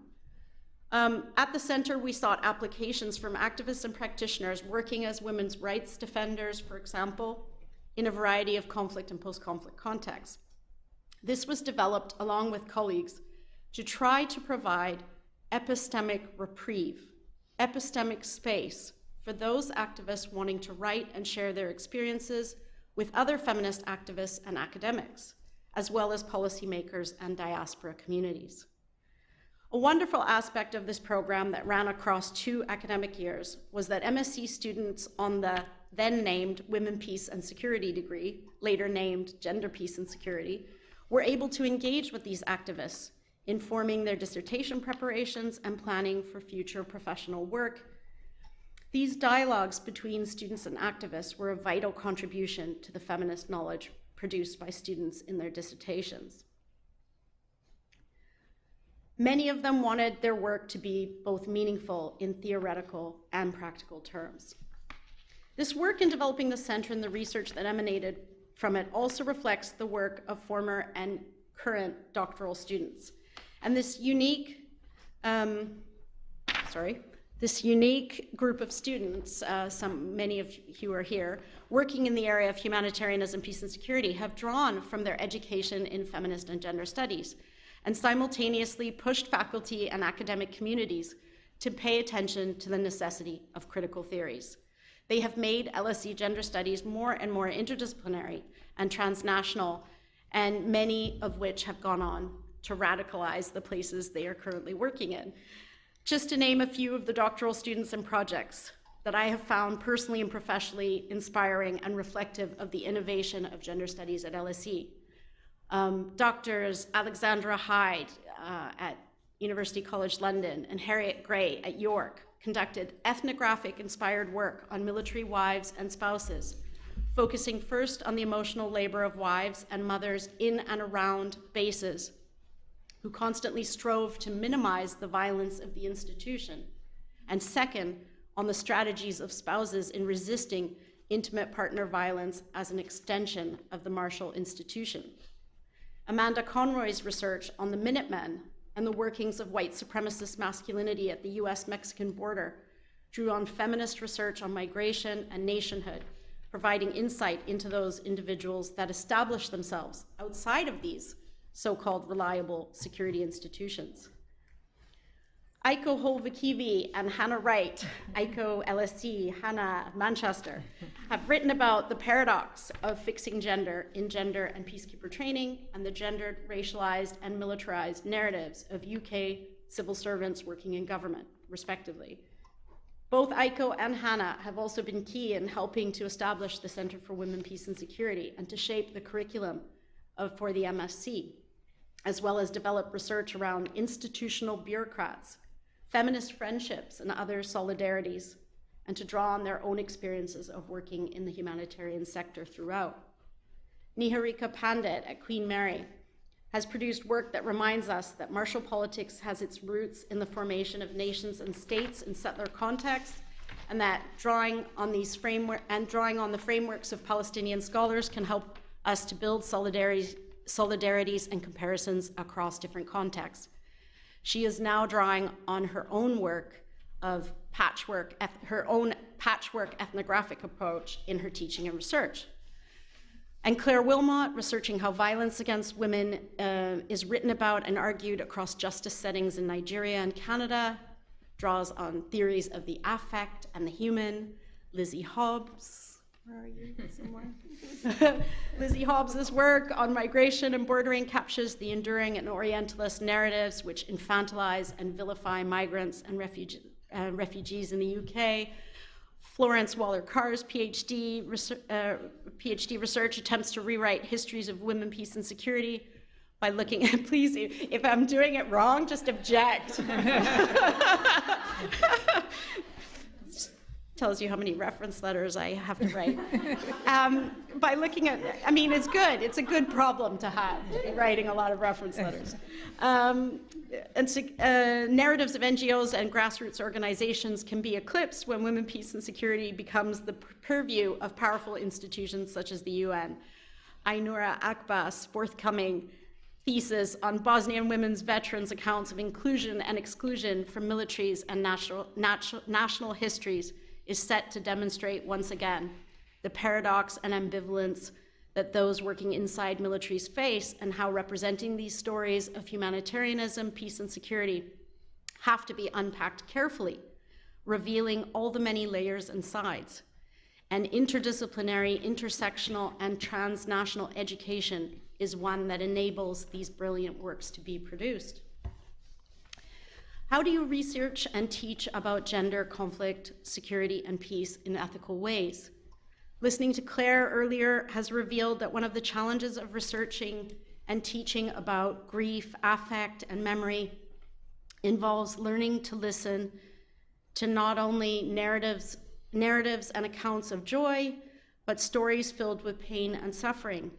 At the center, we sought applications from activists and practitioners working as women's rights defenders, for example, in a variety of conflict and post-conflict contexts. This was developed along with colleagues to try to provide epistemic reprieve, epistemic space for those activists wanting to write and share their experiences with other feminist activists and academics, as well as policymakers and diaspora communities. A wonderful aspect of this program that ran across 2 academic years was that MSc students on the then named Women, Peace and Security degree, later named Gender, Peace and Security, were able to engage with these activists, informing their dissertation preparations and planning for future professional work. These dialogues between students and activists were a vital contribution to the feminist knowledge produced by students in their dissertations. Many of them wanted their work to be both meaningful in theoretical and practical terms. This work in developing the center and the research that emanated from it also reflects the work of former and current doctoral students. And this unique group of students, many of you are here, working in the area of humanitarianism, peace and security, have drawn from their education in feminist and gender studies, and simultaneously pushed faculty and academic communities to pay attention to the necessity of critical theories. They have made LSE gender studies more and more interdisciplinary and transnational, and many of which have gone on to radicalize the places they are currently working in. Just to name a few of the doctoral students and projects that I have found personally and professionally inspiring and reflective of the innovation of gender studies at LSE. Doctors Alexandra Hyde at University College London and Harriet Gray at York conducted ethnographic-inspired work on military wives and spouses, focusing first on the emotional labor of wives and mothers in and around bases, who constantly strove to minimize the violence of the institution, and second, on the strategies of spouses in resisting intimate partner violence as an extension of the Marshall Institution. Amanda Conroy's research on the Minutemen and the workings of white supremacist masculinity at the US-Mexican border drew on feminist research on migration and nationhood, providing insight into those individuals that establish themselves outside of these so-called reliable security institutions. Aiko Holvikivi and Hannah Wright, Aiko LSE, Hannah Manchester, have written about the paradox of fixing gender in gender and peacekeeper training and the gendered, racialized, and militarized narratives of UK civil servants working in government, respectively. Both Aiko and Hannah have also been key in helping to establish the Center for Women, Peace and Security and to shape the curriculum for the MSc, as well as develop research around institutional bureaucrats, feminist friendships, and other solidarities, and to draw on their own experiences of working in the humanitarian sector throughout. Niharika Pandit at Queen Mary has produced work that reminds us that martial politics has its roots in the formation of nations and states in settler contexts, and that drawing on the frameworks of Palestinian scholars can help us to build solidarities and comparisons across different contexts. She is now drawing on her own work of her own patchwork ethnographic approach in her teaching and research. And Claire Wilmot, researching how violence against women is written about and argued across justice settings in Nigeria and Canada, draws on theories of the affect and the human. Lizzie Hobbs, where are you? Somewhere. Lizzie Hobbs's work on migration and bordering captures the enduring and Orientalist narratives which infantilize and vilify migrants and refugees in the UK. Florence Waller-Carr's PhD research attempts to rewrite histories of women, peace, and security by looking at, please, if I'm doing it wrong, just object. tells you how many reference letters I have to write. By looking at, I mean, it's good. It's a good problem to have, writing a lot of reference letters. Narratives of NGOs and grassroots organizations can be eclipsed when women, peace, and security becomes the purview of powerful institutions such as the UN. Ainura Akbas' forthcoming thesis on Bosnian women's veterans' accounts of inclusion and exclusion from militaries and national histories is set to demonstrate once again the paradox and ambivalence that those working inside militaries face, and how representing these stories of humanitarianism, peace, and security have to be unpacked carefully, revealing all the many layers and sides. And interdisciplinary, intersectional, and transnational education is one that enables these brilliant works to be produced. How do you research and teach about gender, conflict, security, and peace in ethical ways? Listening to Claire earlier has revealed that one of the challenges of researching and teaching about grief, affect, and memory involves learning to listen to not only narratives and accounts of joy, but stories filled with pain and suffering.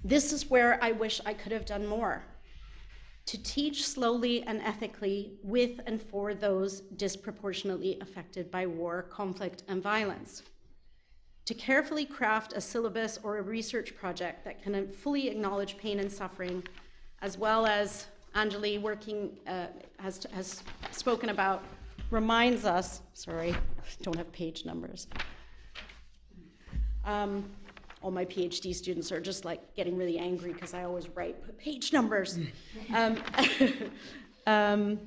This is where I wish I could have done more, to teach slowly and ethically with and for those disproportionately affected by war, conflict, and violence. To carefully craft a syllabus or a research project that can fully acknowledge pain and suffering, as well as Anjali has spoken about, reminds us, sorry, I don't have page numbers. All my PhD students are just like getting really angry because I always write page numbers. To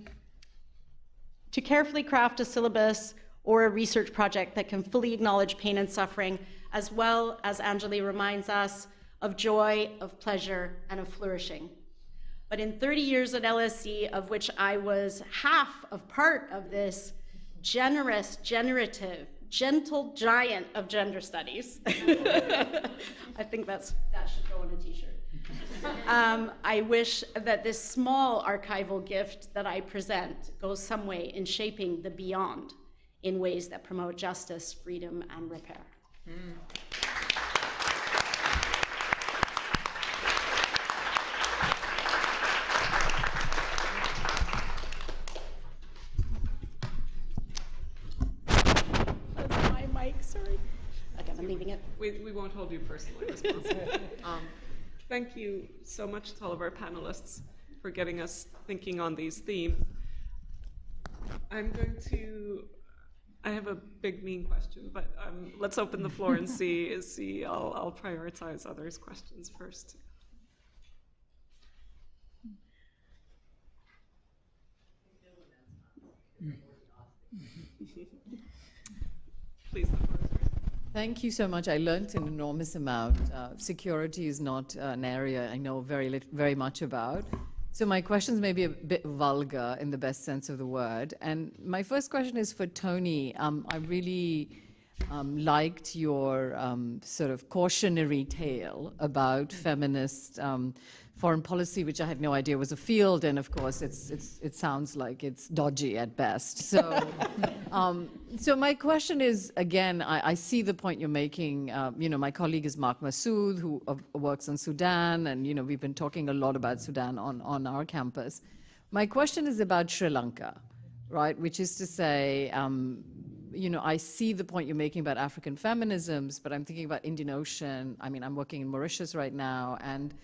carefully craft a syllabus or a research project that can fully acknowledge pain and suffering, as well as Anjali reminds us of joy, of pleasure, and of flourishing. But in 30 years at LSE, of which I was half of part of this generous, generative, gentle giant of gender studies, I think that should go on a t-shirt. I wish that this small archival gift that I present goes some way in shaping the beyond in ways that promote justice, freedom, and repair. That's my mic, sorry. Okay, I'm leaving it. We won't hold you personally responsible. Thank you so much to all of our panelists for getting us thinking on these themes. I have a big mean question, but let's open the floor and see. I'll prioritize others' questions first. Please, the floor is yours. Thank you so much. I learned an enormous amount. Security is not an area I know very much about. So my questions may be a bit vulgar in the best sense of the word. And my first question is for Toni. I really liked your sort of cautionary tale about feminist foreign policy, which I had no idea was a field, and of course it sounds like it's dodgy at best. So, so my question is, again, I see the point you're making. My colleague is Mark Massoud, who works on Sudan, and we've been talking a lot about Sudan on our campus. My question is about Sri Lanka, right? Which is to say, I see the point you're making about African feminisms, but I'm thinking about Indian Ocean. I mean, I'm working in Mauritius right now, and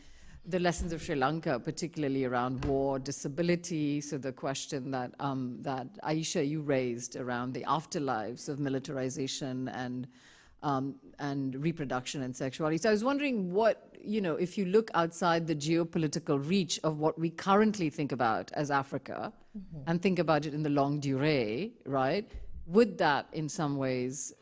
the lessons of Sri Lanka, particularly around war, disability. So the question that Aisha, you raised around the afterlives of militarization and reproduction and sexuality. So I was wondering if you look outside the geopolitical reach of what we currently think about as Africa, and think about it in the longue durée, right? Would that in some ways,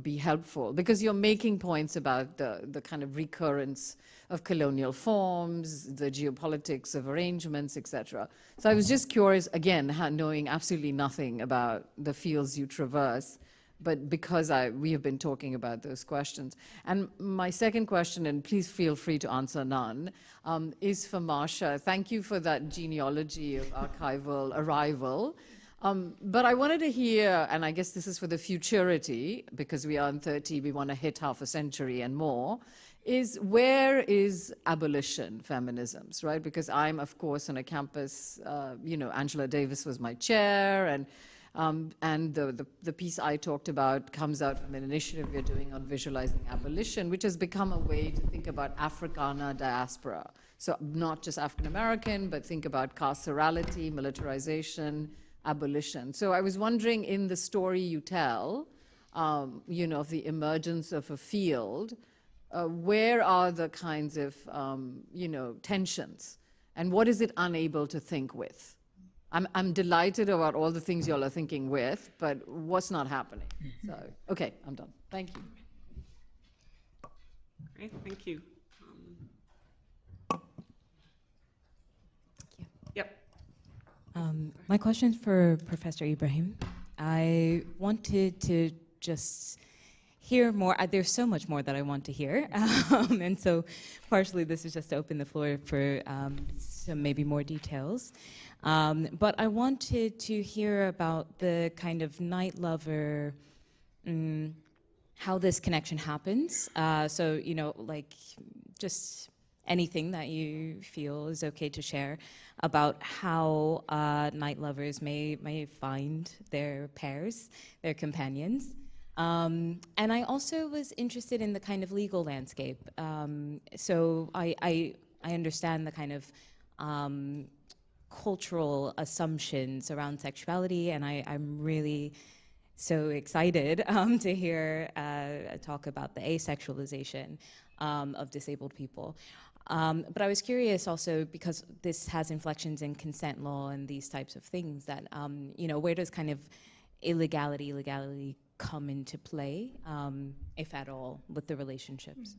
be helpful? Because you're making points about the kind of recurrence of colonial forms, the geopolitics of arrangements, etc. So I was just curious, again, knowing absolutely nothing about the fields you traverse, but because we have been talking about those questions. And my second question, and please feel free to answer none, is for Marsha. Thank you for that genealogy of archival arrival. But I wanted to hear, and I guess this is for the futurity, because we are in 30, we want to hit half a century and more, is where is abolition feminisms, right? Because I'm, of course, on a campus, Angela Davis was my chair, and the piece I talked about comes out from an initiative we're doing on visualizing abolition, which has become a way to think about Africana diaspora. So not just African American, but think about carcerality, militarization, abolition. So I was wondering, in the story you tell, of the emergence of a field, where are the kinds of, tensions? And what is it unable to think with? I'm delighted about all the things y'all are thinking with, but what's not happening? So, okay, I'm done. Thank you. Great, thank you. Yep. My question for Professor Ibrahim. I wanted to just hear more. There's so much more that I want to hear. And so partially this is just to open the floor for some maybe more details. But I wanted to hear about the kind of night lover, how this connection happens. So, like just anything that you feel is okay to share about how night lovers may find their pairs, their companions. And I also was interested in the kind of legal landscape. So I understand the kind of cultural assumptions around sexuality, and I'm really so excited to hear a talk about the asexualization of disabled people. But I was curious also, because this has inflections in consent law and these types of things, that, where does kind of legality come into play, if at all, with the relationships?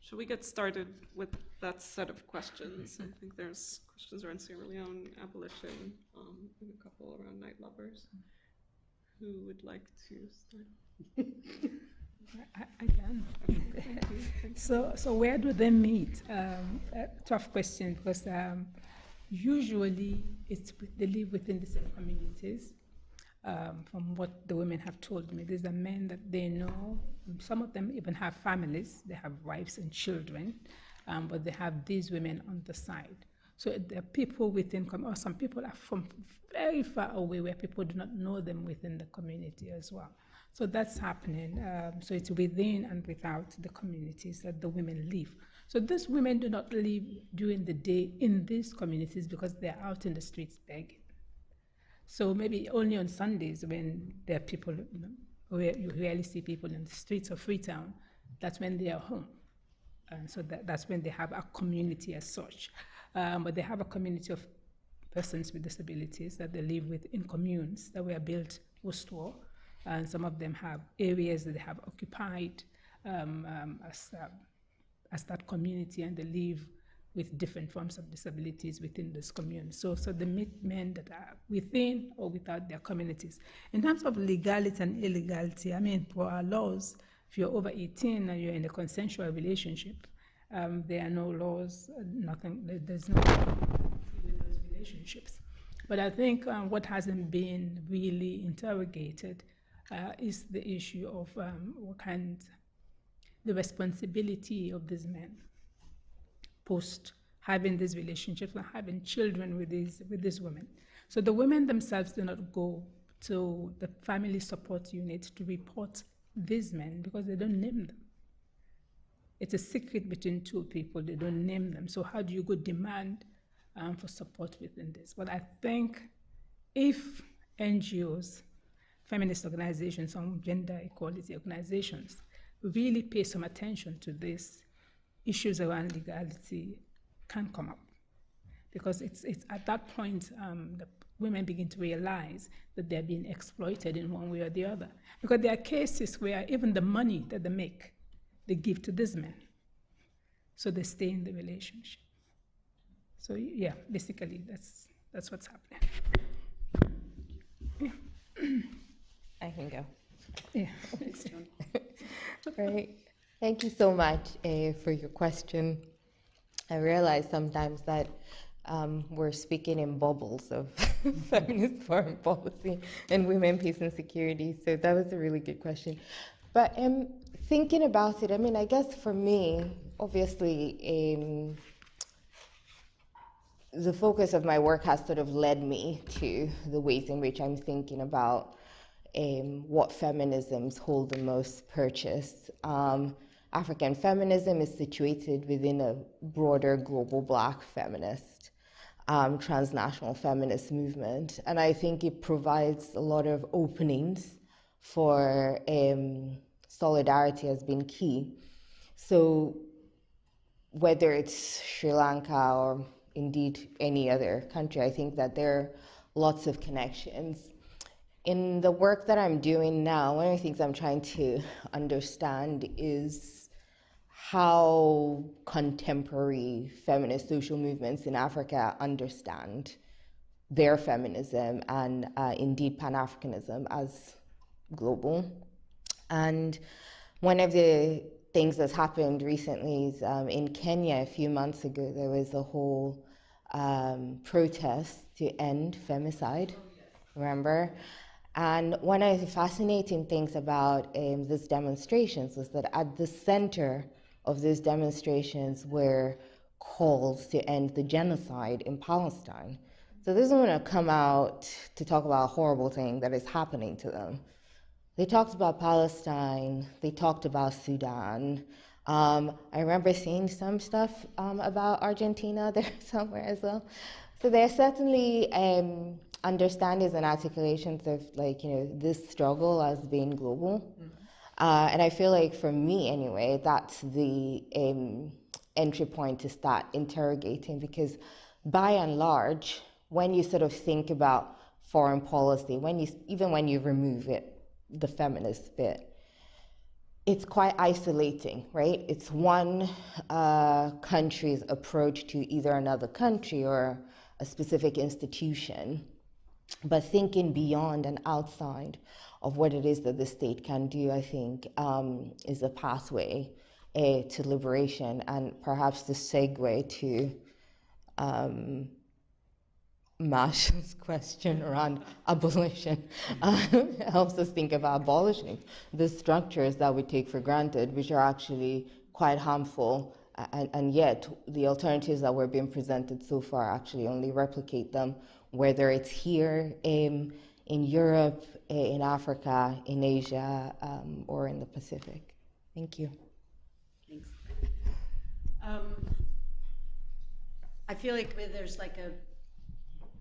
Should we get started with that set of questions? I think there's questions around Sierra Leone, abolition, and a couple around night lovers. Who would like to start? I can. So where do they meet? Tough question, because usually they live within the same communities. From what the women have told me, these are men that they know. Some of them even have families. They have wives and children, but they have these women on the side. So there are people within, or some people are from very far away where people do not know them within the community as well. So that's happening. So it's within and without the communities that the women live. So these women do not live during the day in these communities because they're out in the streets begging. So maybe only on Sundays, when there are people, where you rarely see people in the streets of Freetown, that's when they are home. And so that's when they have a community as such. But they have a community of persons with disabilities that they live with in communes that were built post-war. And some of them have areas that they have occupied as that community, and they live with different forms of disabilities within this community. So they meet men that are within or without their communities. In terms of legality and illegality, I mean, for our laws, if you're over 18 and you're in a consensual relationship, there are no laws, there's no with those relationships. But I think what hasn't been really interrogated is the issue of the responsibility of these men post having these relationships and having children with these women. So the women themselves do not go to the family support unit to report these men because they don't name them. It's a secret between two people, they don't name them. So how do you go demand for support within this? But I think if NGOs, feminist organizations, some gender equality organizations really pay some attention to this, issues around legality can come up, because it's at that point that women begin to realize that they're being exploited in one way or the other. Because there are cases where even the money that they make, they give to these men, so they stay in the relationship. So yeah, basically that's what's happening. Yeah. I can go. Yeah. Thanks, Toni. Right. Thank you so much for your question. I realize sometimes that we're speaking in bubbles of feminist foreign policy and women, peace, and security. So that was a really good question. But thinking about it, I mean, I guess for me, obviously, the focus of my work has sort of led me to the ways in which I'm thinking about what feminisms hold the most purchase. African feminism is situated within a broader global Black feminist, transnational feminist movement, and I think it provides a lot of openings for solidarity has been key. So whether it's Sri Lanka or indeed any other country, I think that there are lots of connections. In the work that I'm doing now, one of the things I'm trying to understand is how contemporary feminist social movements in Africa understand their feminism and indeed Pan-Africanism as global. And one of the things that's happened recently is in Kenya a few months ago, there was a whole protest to end femicide, remember? And one of the fascinating things about these demonstrations was that at the center of these demonstrations were calls to end the genocide in Palestine. So this is going to come out to talk about a horrible thing that is happening to them. They talked about Palestine, they talked about Sudan. I remember seeing some stuff about Argentina there somewhere as well. So there are certainly understandings and articulations of this struggle as being global. And I feel like for me anyway, that's the entry point to start interrogating, because by and large, when you sort of think about foreign policy, even when you remove it, the feminist bit, it's quite isolating, right? It's one country's approach to either another country or a specific institution. But thinking beyond and outside of what it is that the state can do, I think, is a pathway to liberation, and perhaps the segue to Marsha's question around abolition helps us think about abolishing the structures that we take for granted, which are actually quite harmful, and yet the alternatives that were being presented so far actually only replicate them, whether it's here in Europe, in Africa, in Asia, or in the Pacific. Thank you. Thanks. I feel like there's like a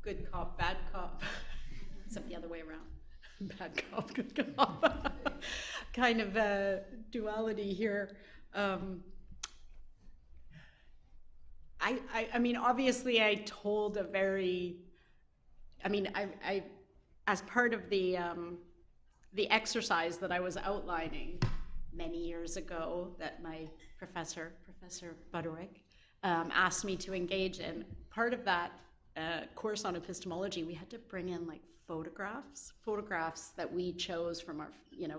good cop, bad cop, except the other way around. Bad cop, good cop. Kind of a duality here. I mean, obviously I told a very, I as part of the exercise that I was outlining many years ago that my Professor Butterick, asked me to engage in, part of that course on epistemology, we had to bring in like photographs that we chose from our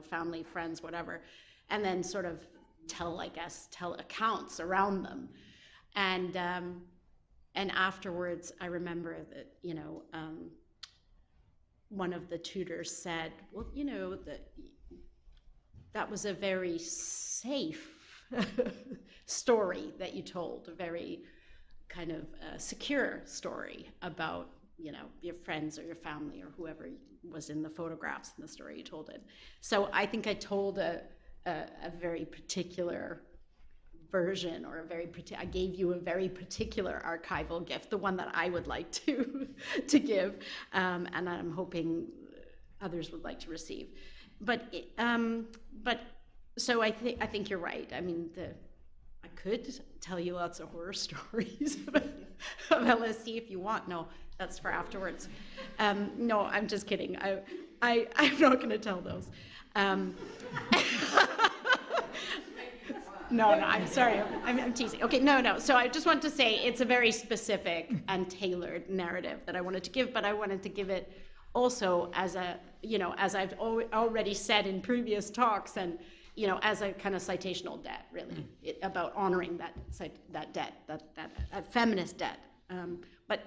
family, friends, whatever, and then sort of tell accounts around them. And afterwards, I remember that one of the tutors said, well, that was a very safe story that you told, a very kind of secure story about your friends or your family or whoever was in the photographs in the story you told it. So I think I told a very particular version, or I gave you a very particular archival gift, the one that I would like to give, and I'm hoping others would like to receive. But so I think you're right. I mean, I could tell you lots of horror stories of LSD if you want. No, that's for afterwards. No, I'm just kidding. I'm not going to tell those. No, I'm sorry. I'm teasing. Okay, no. So I just want to say it's a very specific and tailored narrative that I wanted to give, but I wanted to give it also as as I've already said in previous talks, and as a kind of citational debt, really, about honoring that debt, that feminist debt but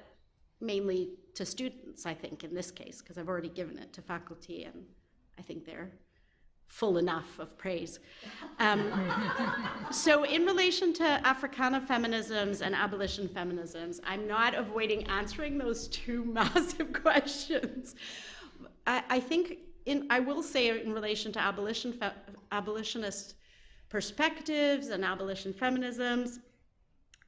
mainly to students, I think, in this case, because I've already given it to faculty, and I think they're full enough of praise. So in relation to Africana feminisms and abolition feminisms, I'm not avoiding answering those two massive questions. I think, I will say in relation to abolitionist perspectives and abolition feminisms,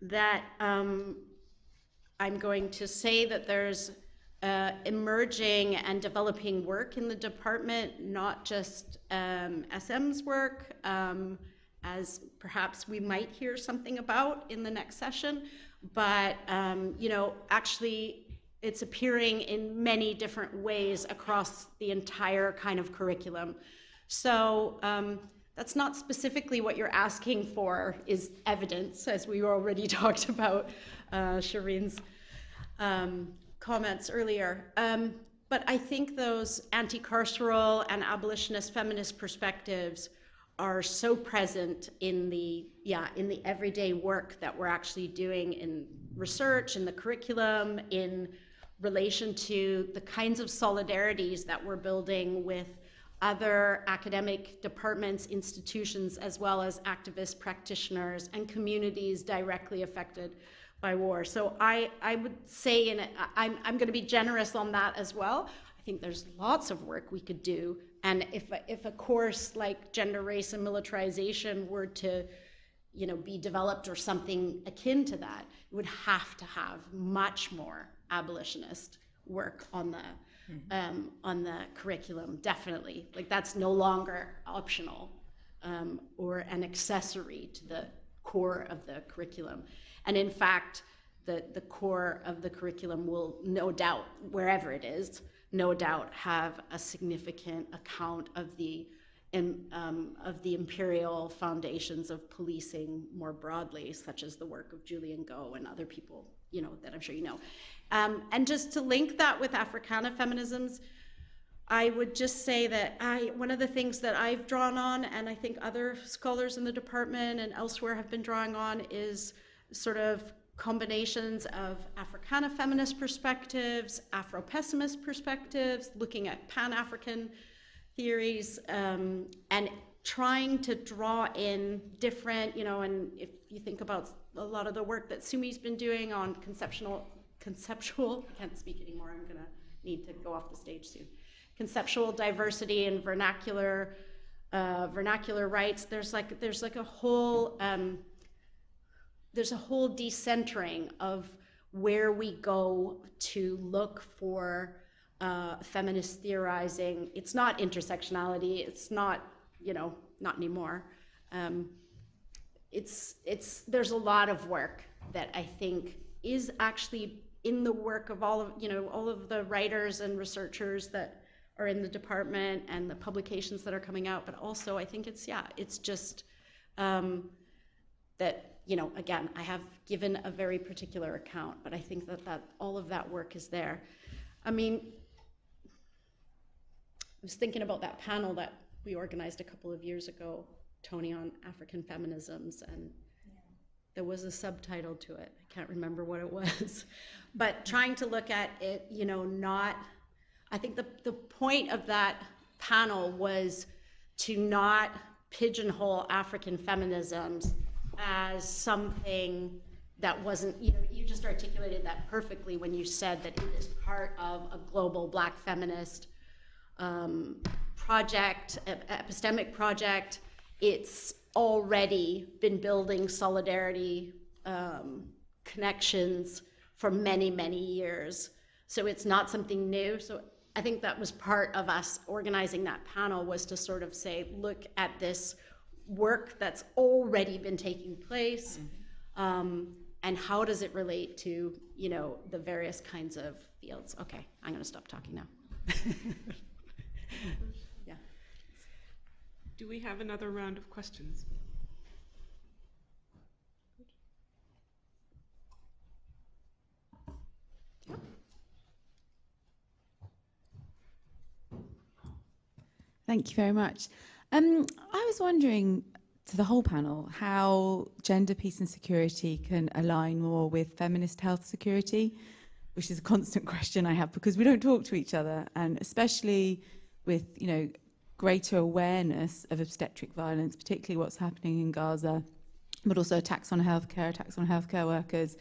that I'm going to say that there's emerging and developing work in the department, not just SM's work, as perhaps we might hear something about in the next session, but you know, actually it's appearing in many different ways across the entire kind of curriculum. So that's not specifically what you're asking for, is evidence, as we already talked about Shireen's comments earlier. But I think those anti-carceral and abolitionist feminist perspectives are so present in the everyday work that we're actually doing in research, in the curriculum, in relation to the kinds of solidarities that we're building with other academic departments, institutions, as well as activist practitioners and communities directly affected by war. So I would say, and I'm going to be generous on that as well, I think there's lots of work we could do. And if a course like gender, race, and militarization were to, you know, be developed or something akin to that, it would have to have much more abolitionist work on the curriculum, definitely. Like, that's no longer optional or an accessory to the core of the curriculum. And in fact, the core of the curriculum will no doubt, wherever it is, no doubt have a significant account of the imperial foundations of policing more broadly, such as the work of Julian Go and other people, you know, that I'm sure you know. And just to link that with Africana feminisms, I would just say that one of the things that I've drawn on, and I think other scholars in the department and elsewhere have been drawing on, is sort of combinations of Africana feminist perspectives, Afro-pessimist perspectives, looking at Pan-African theories, and trying to draw in different, you know, and if you think about a lot of the work that Sumi's been doing on conceptual, I can't speak anymore, I'm gonna need to go off the stage soon. Conceptual diversity and vernacular rights. There's like a whole decentering of where we go to look for feminist theorizing. It's not intersectionality. It's not, you know, not anymore. There's a lot of work that I think is actually in the work of all of the writers and researchers that are in the department and the publications that are coming out. But also, I think it's just that, you know, again, I have given a very particular account, but I think that all of that work is there. I mean, I was thinking about that panel that we organized a couple of years ago, Toni, on African feminisms, and there was a subtitle to it. I can't remember what it was, but trying to look at it, you know, I think the point of that panel was to not pigeonhole African feminisms as something that wasn't, you know, you just articulated that perfectly when you said that it is part of a global Black feminist project, epistemic project. It's already been building solidarity connections for many, many years. So it's not something new. So I think that was part of us organizing that panel, was to sort of say, look at this work that's already been taking place, and how does it relate to, you know, the various kinds of fields. Okay, I'm gonna stop talking now. Yeah. Do we have another round of questions? Thank you very much. I was wondering, to the whole panel how gender, peace and security can align more with feminist health security, which is a constant question I have because we don't talk to each other, and especially with, you know, greater awareness of obstetric violence, particularly what's happening in Gaza, but also attacks on healthcare workers.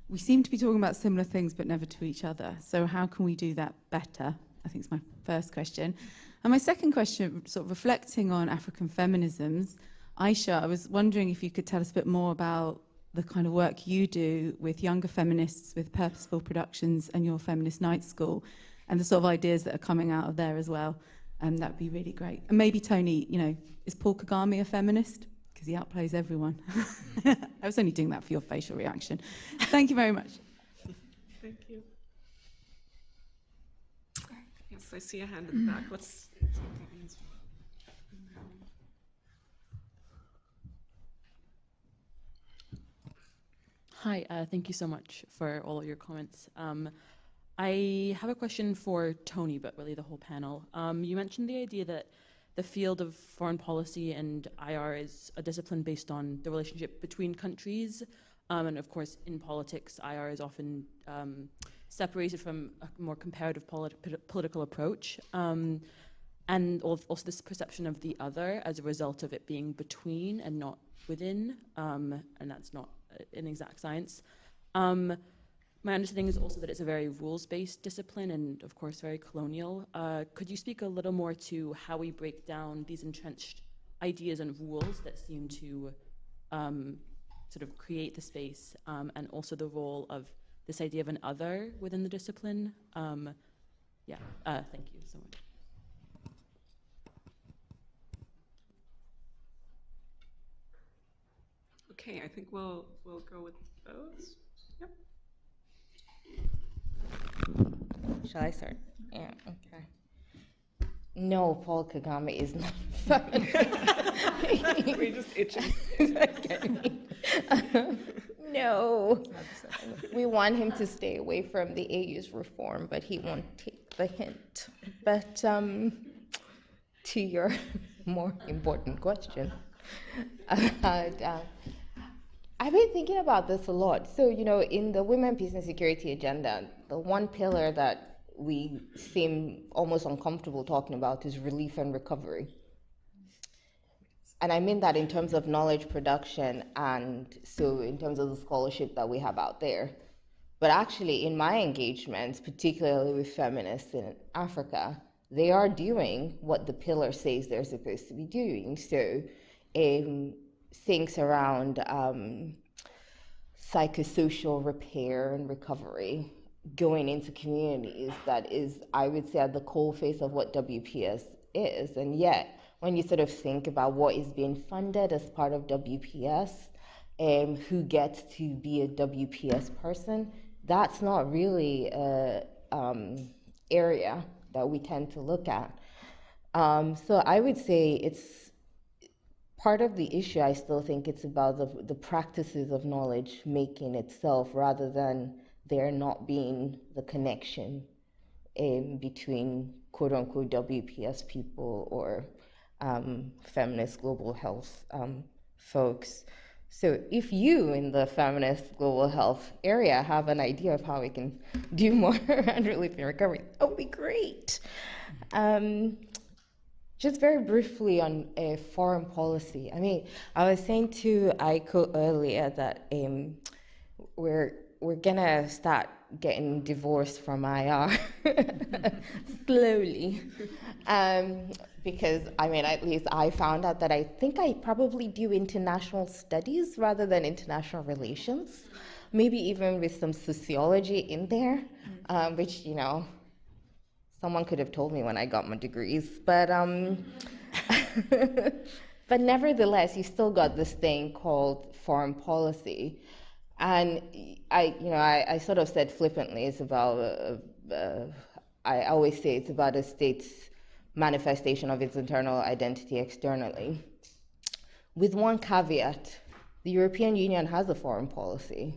We seem to be talking about similar things, but never to each other. So how can we do that better? I think it's my first question. And my second question, sort of reflecting on African feminisms, Aisha, I was wondering if you could tell us a bit more about the kind of work you do with younger feminists with Purposeful Productions and your Feminist Night School, and the sort of ideas that are coming out of there as well. That'd be really great. And maybe, Toni, you know, is Paul Kagame a feminist? Because he outplays everyone. I was only doing that for your facial reaction. Thank you very much. Thank you. Yes, I see a hand in the back. Let's take these. Hi, thank you so much for all of your comments. I have a question for Toni, but really the whole panel. You mentioned the idea that the field of foreign policy and IR is a discipline based on the relationship between countries. And of course, in politics, IR is often separated from a more comparative political approach. And also this perception of the other as a result of it being between and not within, and that's not an exact science. My understanding is also that it's a very rules-based discipline and, of course, very colonial. Could you speak a little more to how we break down these entrenched ideas and rules that seem to sort of create the space, and also the role of this idea of an other within the discipline? Thank you so much. Okay, I think we'll go with those. Yep. Shall I start? Yeah, okay. No, Paul Kagame is not feminist. We're just itching. No. We want him to stay away from the AU's reform, but he won't take the hint. But to your more important question, I've been thinking about this a lot. So, you know, in the Women, Peace and Security agenda, the one pillar that we seem almost uncomfortable talking about is relief and recovery. And I mean that in terms of knowledge production and so in terms of the scholarship that we have out there. But actually, in my engagements, particularly with feminists in Africa, they are doing what the pillar says they're supposed to be doing. So things around psychosocial repair and recovery, going into communities, that is, I would say, at the coalface of what WPS is. And yet, when you sort of think about what is being funded as part of WPS, who gets to be a WPS person, that's not really an area that we tend to look at. So I would say it's part of the issue. I still think it's about the practices of knowledge making itself, rather than there not being the connection between quote unquote WPS people or feminist global health folks. So if you in the feminist global health area have an idea of how we can do more around relief and recovery, that would be great. Just very briefly on foreign policy. I mean, I was saying to Aiko earlier that we're gonna start getting divorced from IR slowly. Because, I mean, at least I found out that I think I probably do international studies rather than international relations, maybe even with some sociology in there, which, you know, someone could have told me when I got my degrees. But, but nevertheless, you still got this thing called foreign policy. And I sort of said flippantly, it's about, I always say it's about a state's manifestation of its internal identity externally. With one caveat, the European Union has a foreign policy,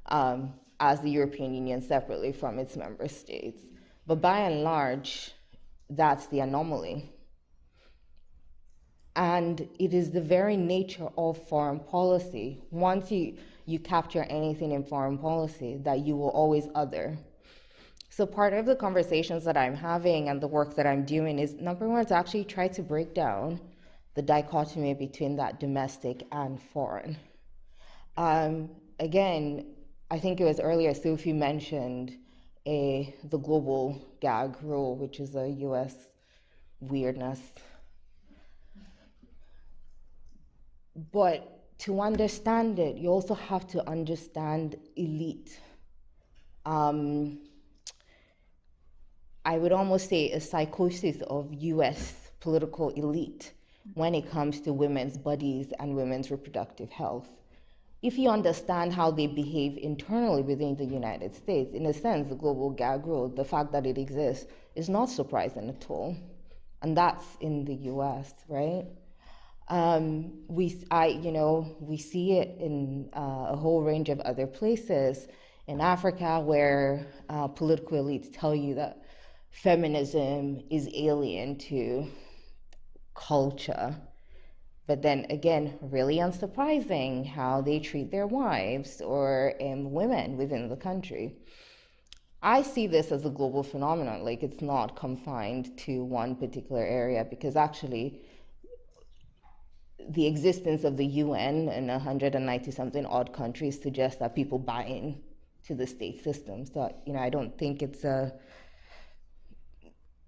as the European Union separately from its member states. But by and large, that's the anomaly. And it is the very nature of foreign policy. Once you capture anything in foreign policy, that you will always other. So part of the conversations that I'm having and the work that I'm doing is, number one, to actually try to break down the dichotomy between that domestic and foreign. Again, I think it was earlier Sophie mentioned the global gag rule, which is a US weirdness. But to understand it, you also have to understand elite. I would almost say a psychosis of US political elite when it comes to women's bodies and women's reproductive health. If you understand how they behave internally within the United States, in a sense, the global gag rule, the fact that it exists, is not surprising at all. And that's in the US, right? We see it in a whole range of other places. In Africa, where political elites tell you that feminism is alien to culture. But then again, really unsurprising how they treat their wives or women within the country. I see this as a global phenomenon, like it's not confined to one particular area, because actually the existence of the UN in 190 something odd countries suggests that people buy in to the state system. So, I don't think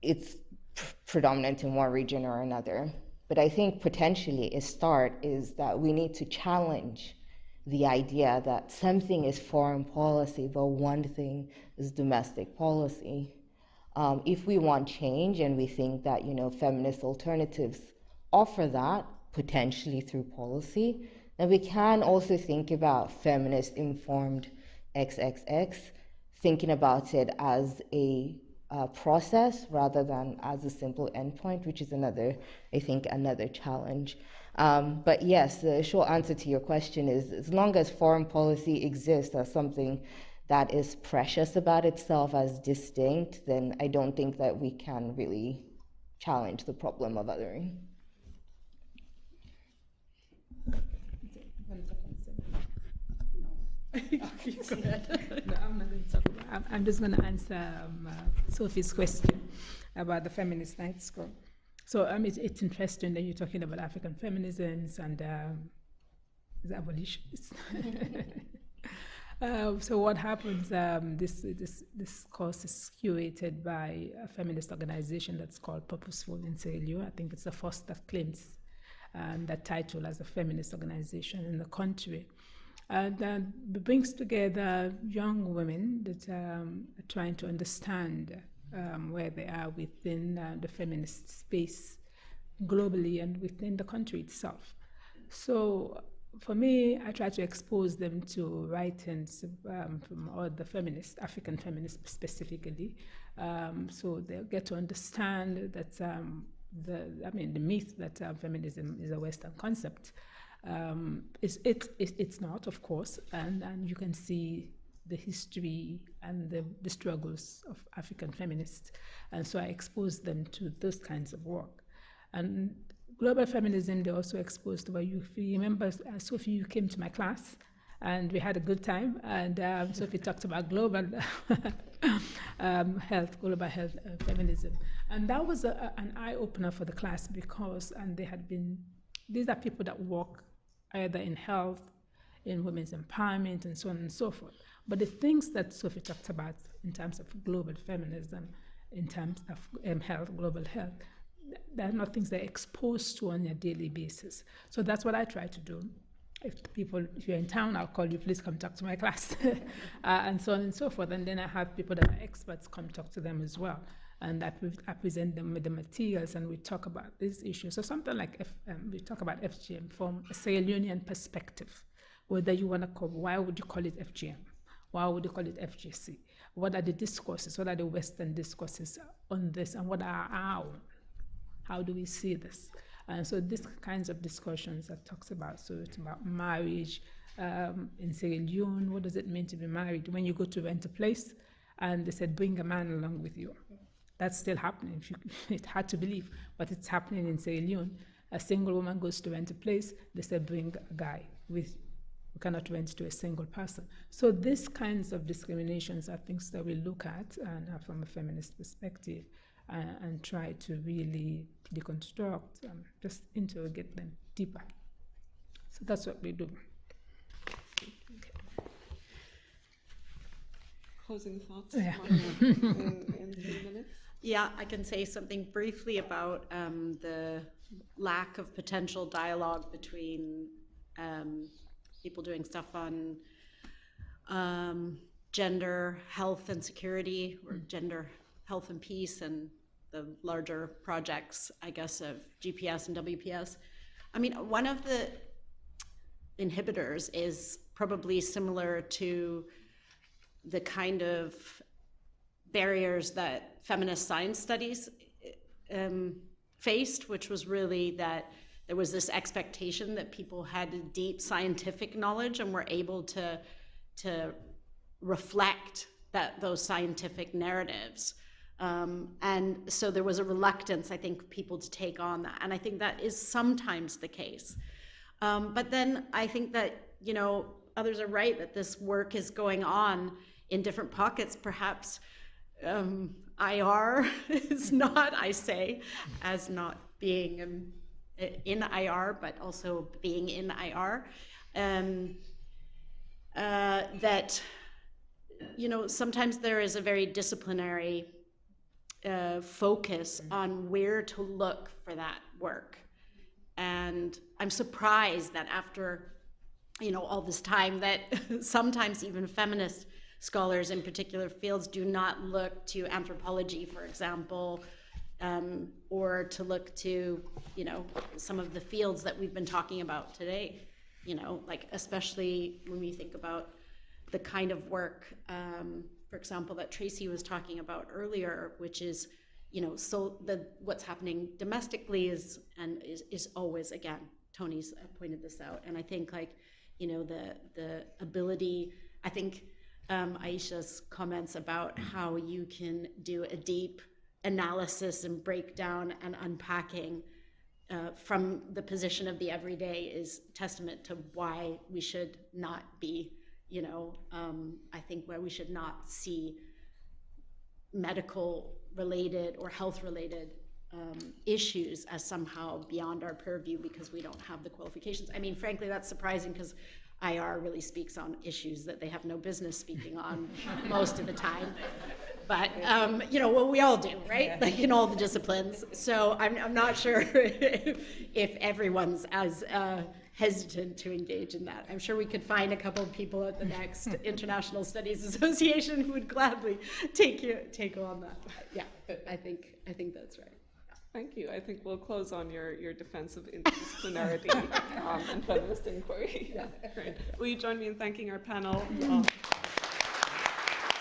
it's predominant in one region or another. But I think potentially a start is that we need to challenge the idea that something is foreign policy, but one thing is domestic policy. If we want change and we think that, feminist alternatives offer that, potentially through policy, then we can also think about feminist-informed XXX, thinking about it as a process rather than as a simple endpoint, which is another challenge. But yes, the short answer to your question is, as long as foreign policy exists as something that is precious about itself as distinct, then I don't think that we can really challenge the problem of othering. Go ahead. No, I'm not going to talk about. I'm just going to answer Sophie's question about the feminist night school. So it's interesting that you're talking about African feminisms and the abolitionists. So what happens? This course is curated by a feminist organization that's called Purposeful in Sierra Leone. I think it's the first that claims that title as a feminist organization in the country. And it brings together young women that are trying to understand where they are within the feminist space globally and within the country itself. So for me, I try to expose them to writings from all the feminists, African feminists specifically, so they'll get to understand that the myth that feminism is a Western concept. It's not, of course, and you can see the history and the struggles of African feminists, and so I expose them to those kinds of work. And global feminism, they also exposed to, if you remember, Sophie, you came to my class, and we had a good time, and Sophie talked about global health, global health feminism, and that was an eye-opener for the class because, these are people that work either in health, in women's empowerment, and so on and so forth. But the things that Sophie talked about in terms of global feminism, in terms of health, global health, they're not things they're exposed to on a daily basis. So that's what I try to do. If you're in town, I'll call you, please come talk to my class, and so on and so forth. And then I have people that are experts come talk to them as well. And I present them with the materials and we talk about these issues. So something like we talk about FGM from a Sierra Leonean perspective, whether you want to call, why would you call it FGM? Why would you call it FGC? What are the discourses? What are the Western discourses on this? And what are our own? How do we see this? And so these kinds of discussions that talks about, so it's about marriage in Sierra Leone. What does it mean to be married? When you go to rent a place and they said, bring a man along with you. That's still happening. It's hard to believe, but it's happening in Sierra Leone. A single woman goes to rent a place, they say bring a guy. We cannot rent to a single person. So these kinds of discriminations are things that we look at and from a feminist perspective and try to really deconstruct, just interrogate them deeper. So that's what we do. Closing thoughts? Yeah. In 3 minutes? Yeah, I can say something briefly about the lack of potential dialogue between people doing stuff on gender, health and security, or gender, health and peace, and the larger projects, I guess, of GPS and WPS. I mean, one of the inhibitors is probably similar to the kind of barriers that feminist science studies faced, which was really that there was this expectation that people had deep scientific knowledge and were able to reflect those scientific narratives. And so there was a reluctance, I think, people to take on that. And I think that is sometimes the case. But then I think that, you know, others are right that this work is going on in different pockets. Perhaps IR is not, I say, as not being in IR, but also being in IR. That, you know, sometimes there is a very disciplinary focus on where to look for that work. And I'm surprised that after, you know, all this time that sometimes even feminist scholars in particular fields do not look to anthropology, for example, or to look to, you know, some of the fields that we've been talking about today, you know, like especially when we think about the kind of work, for example, that Tracy was talking about earlier, which is, you know, so what's happening domestically is always, again, Toni's pointed this out, and I think, like, you know, the ability, I think Aisha's comments about how you can do a deep analysis and breakdown and unpacking from the position of the everyday is testament to why we should not be, you know, I think why we should not see medical related or health related issues as somehow beyond our purview because we don't have the qualifications. I mean, frankly, that's surprising because IR really speaks on issues that they have no business speaking on most of the time. But, you know, well, we all do, right? Like in all the disciplines. So I'm not sure if everyone's as hesitant to engage in that. I'm sure we could find a couple of people at the next International Studies Association who would gladly take on that. Yeah, I think that's right. Thank you. I think we'll close on your defense of interdisciplinarity and feminist inquiry. Yeah. Great. Will you join me in thanking our panel?